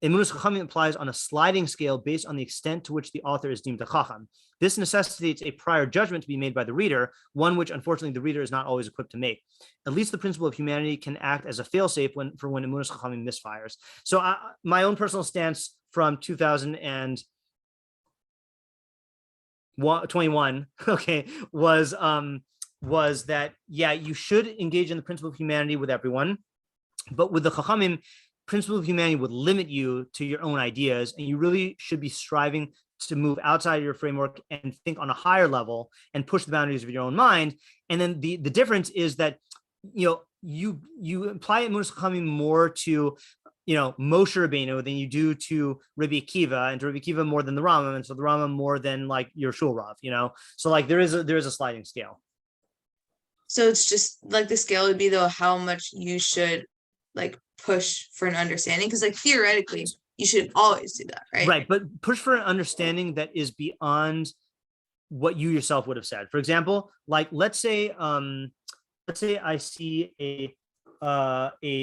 Emunas Chachamim applies on a sliding scale based on the extent to which the author is deemed a Chacham. This necessitates a prior judgment to be made by the reader, one which unfortunately the reader is not always equipped to make. At least the principle of humanity can act as a failsafe when Emunas Chachamim misfires. So my own personal stance from 2021, okay, was that, yeah, you should engage in the principle of humanity with everyone, but with the Chachamim, principle of humanity would limit you to your own ideas, and you really should be striving to move outside of your framework and think on a higher level and push the boundaries of your own mind. And then the difference is that, you know, you apply Emunas Chachamim more to, you know, Moshe Rabbeinu than you do to Rabbi Akiva, and to Rabbi Akiva more than the Rambam, and so the Rambam more than like your Shul Rav, you know. So like there is a sliding scale. So it's just like the scale would be though how much you should like push for an understanding, because like theoretically you should always do that, right? Right, but push for an understanding that is beyond what you yourself would have said. For example, like let's say I see a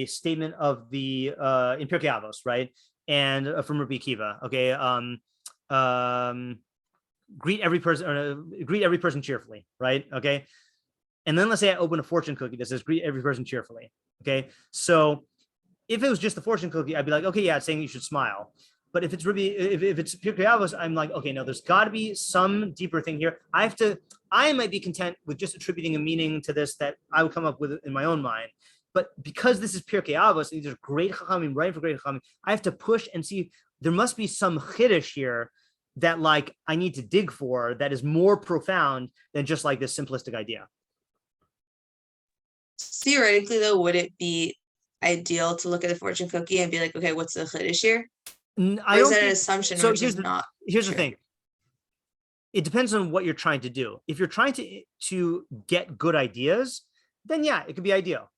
statement of the in Pirkei Avos, right, and from Rabbi Akiva, okay, greet every person cheerfully, right, okay, and then let's say I open a fortune cookie that says greet every person cheerfully, okay. So if it was just the fortune cookie, I'd be like, okay, yeah, it's saying you should smile. But if it's if it's Pirkei Avos, I'm like, okay, no, there's got to be some deeper thing here. I might be content with just attributing a meaning to this that I would come up with in my own mind. But because this is Pirkei Avos, these are great Chachamim, right, for great Chachamim, I have to push and see there must be some chiddush here that like I need to dig for that is more profound than just like this simplistic idea. Theoretically, though, would it be ideal to look at the fortune cookie and be like, okay, what's the chiddush here? Or is that an assumption? So which is not here's true? The thing. It depends on what you're trying to do. If you're trying to get good ideas, then yeah, it could be ideal.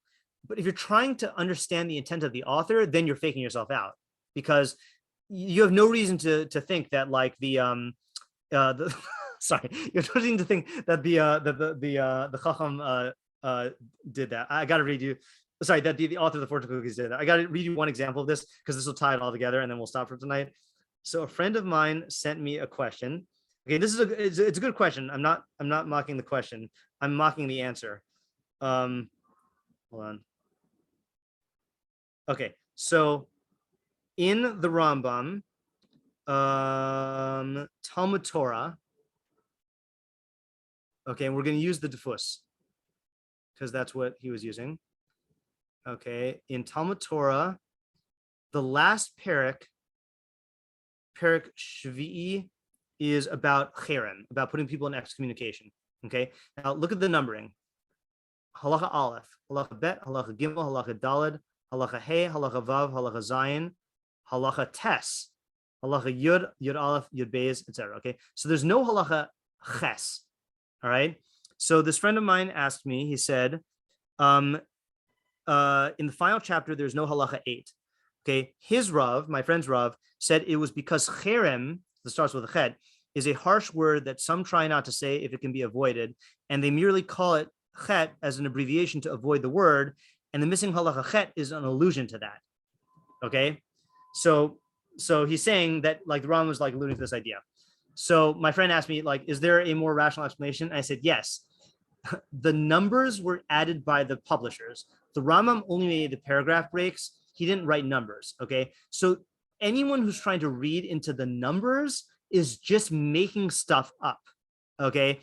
But if you're trying to understand the intent of the author, then you're faking yourself out, because you have no reason to think that like sorry, you have no reason to think that the Chacham did that. I got to read you. Sorry, that the author of the fortune cookies did that. I got to read you one example of this because this will tie it all together, and then we'll stop for tonight. So a friend of mine sent me a question. Okay, this is it's a good question. I'm not mocking the question. I'm mocking the answer. Hold on. Okay, so in the Rambam, Talmud Torah. Okay, and we're going to use the Defus because that's what he was using. Okay, in Talmud Torah, the last parak Shvi'i, is about cherem, about putting people in excommunication. Okay, now look at the numbering. Halacha Aleph, Halacha Bet, Halacha Gimel, Halacha Daled, Halacha He, Halacha Vav, Halacha Zayin, Halacha Tes, Halacha Yud, Yud Aleph, Yud Beis, etc. Okay, so there's no Halacha Ches. All right, so this friend of mine asked me, he said, in the final chapter, there's no Halacha 8. Okay, his Rav, my friend's Rav, said it was because cherem, that starts with a chet, is a harsh word that some try not to say if it can be avoided, and they merely call it chet as an abbreviation to avoid the word, and the missing halacha chet is an allusion to that. Okay, so he's saying that like the Ram was like alluding to this idea. So my friend asked me, like, is there a more rational explanation? And I said, yes. The numbers were added by the publishers. The Rambam only made the paragraph breaks. He didn't write numbers. Okay, so anyone who's trying to read into the numbers is just making stuff up. Okay,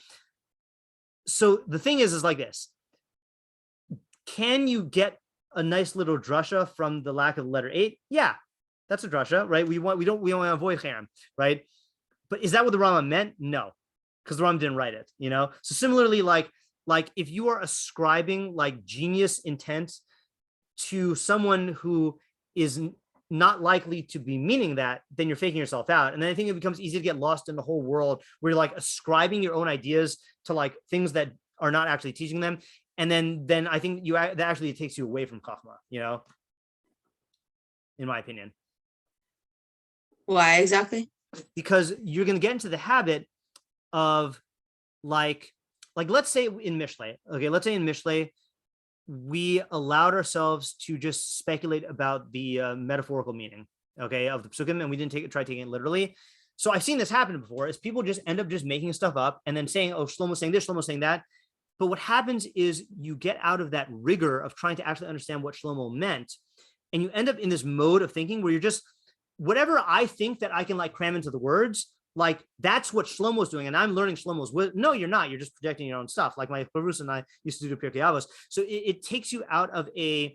so the thing is like this. Can you get a nice little drasha from the lack of the letter 8? Yeah, that's a drasha, right? We don't want to avoid cherem, right? But is that what the Rambam meant? No, because the Rambam didn't write it, you know? So similarly, like if you are ascribing like genius intent to someone who is not likely to be meaning that, then you're faking yourself out. And then I think it becomes easy to get lost in the whole world where you're like ascribing your own ideas to like things that are not actually teaching them. And then I think that actually takes you away from Chachma, you know, in my opinion. Why exactly? Because you're going to get into the habit of like let's say in Mishlei, okay, let's say in Mishlei, we allowed ourselves to just speculate about the metaphorical meaning, okay, of the psukim, and we didn't try taking it literally. So I've seen this happen before, is people just end up just making stuff up and then saying, oh, Shlomo's saying this, Shlomo's saying that. But what happens is you get out of that rigor of trying to actually understand what Shlomo meant, and you end up in this mode of thinking where you're just, whatever I think that I can like cram into the words, like that's what Shlomo's doing, and I'm learning Shlomo's. No, you're not. You're just projecting your own stuff. Like my Barus and I used to do Pirkei Avos. So it takes you out of a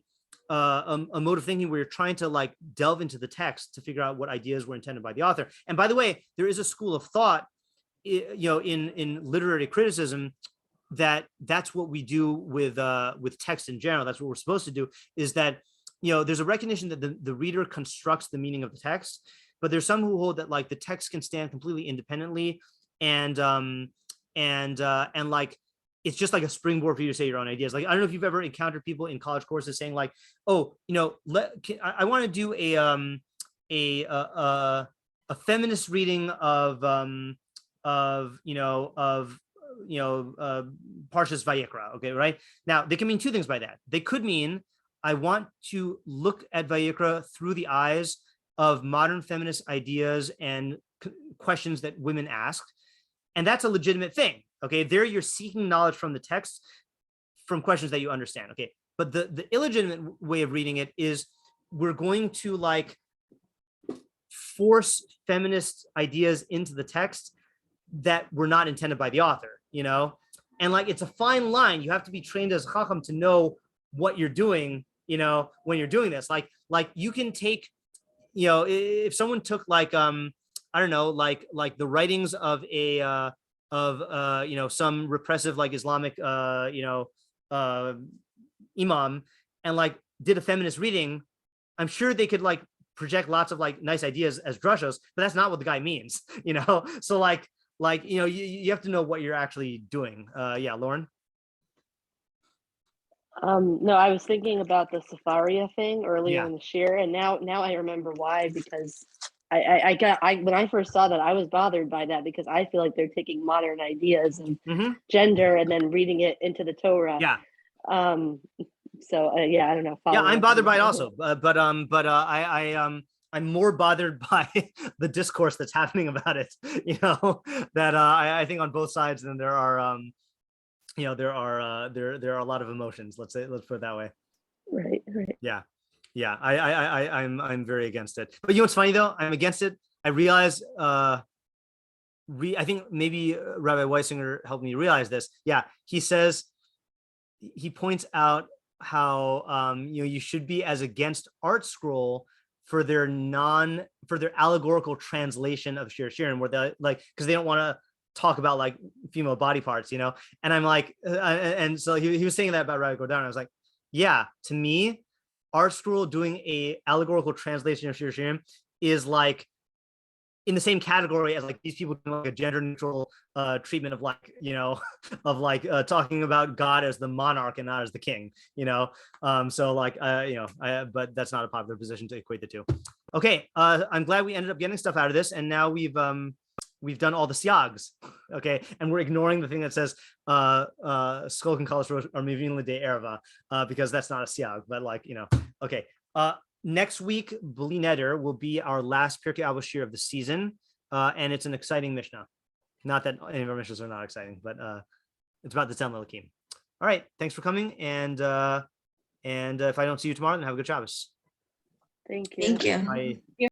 mode of thinking where you're trying to like delve into the text to figure out what ideas were intended by the author. And by the way, there is a school of thought, you know, in literary criticism, that's what we do with text in general. That's what we're supposed to do, is that, you know, there's a recognition that the reader constructs the meaning of the text, but there's some who hold that like the text can stand completely independently, and like it's just like a springboard for you to say your own ideas. Like I don't know if you've ever encountered people in college courses saying like, oh, you know, I want to do a feminist reading of Parshas Vayikra. Okay, right? Now they can mean two things by that. They could mean I want to look at Vayikra through the eyes of modern feminist ideas and questions that women ask, and that's a legitimate thing. Okay, there you're seeking knowledge from the text, from questions that you understand. Okay, but the illegitimate way of reading it is we're going to like force feminist ideas into the text that were not intended by the author, you know? And like, it's a fine line. You have to be trained as Chacham to know what you're doing, you know, when you're doing this. Like you can take, you know, if someone took like, I don't know, like the writings of a, you know, some repressive, like Islamic, imam, and like did a feminist reading, I'm sure they could like project lots of like nice ideas as drushos, but that's not what the guy means, you know? So like, you know, you have to know what you're actually doing. Yeah, Lauren? No, I was thinking about the Safaria thing earlier Yeah. in the shiur, and now I remember why, because I when I first saw that, I was bothered by that, because I feel like they're taking modern ideas and gender and then reading it into the Torah. Yeah. So yeah, I don't know. Yeah, I'm bothered by it also, but I'm more bothered by the discourse that's happening about it. You know, that I think on both sides, and there are you know, there are a lot of emotions. Let's put it that way. Right. Yeah. I'm very against it. But you know what's funny though? I'm against it. I realize I think maybe Rabbi Weisinger helped me realize this. Yeah, he points out how you know, you should be as against Art Scroll for their allegorical translation of shiur, where they like, because they don't want to talk about like female body parts, you know. And I'm like, and so he was saying that about Rabbi Godan. I was like, yeah, to me, Art Scroll doing a allegorical translation of shiur is like in the same category as like these people doing like a gender neutral treatment of like, you know, of like talking about God as the monarch and not as the king, you know. So like you know, but that's not a popular position to equate the two. Okay, I'm glad we ended up getting stuff out of this, and now we've we've done all the siags, okay, and we're ignoring the thing that says Skolken Kalas or Mivin L'Dei Erva, because that's not a siag, but like, okay. Next week, Bli Neder will be our last Pirkei Avos shiur of the season, and it's an exciting mishnah. Not that any of our mishnas are not exciting, but it's about the Tzem Elokim. All right, thanks for coming, and if I don't see you tomorrow, then have a good Shabbos. Thank you. Thank you. Bye.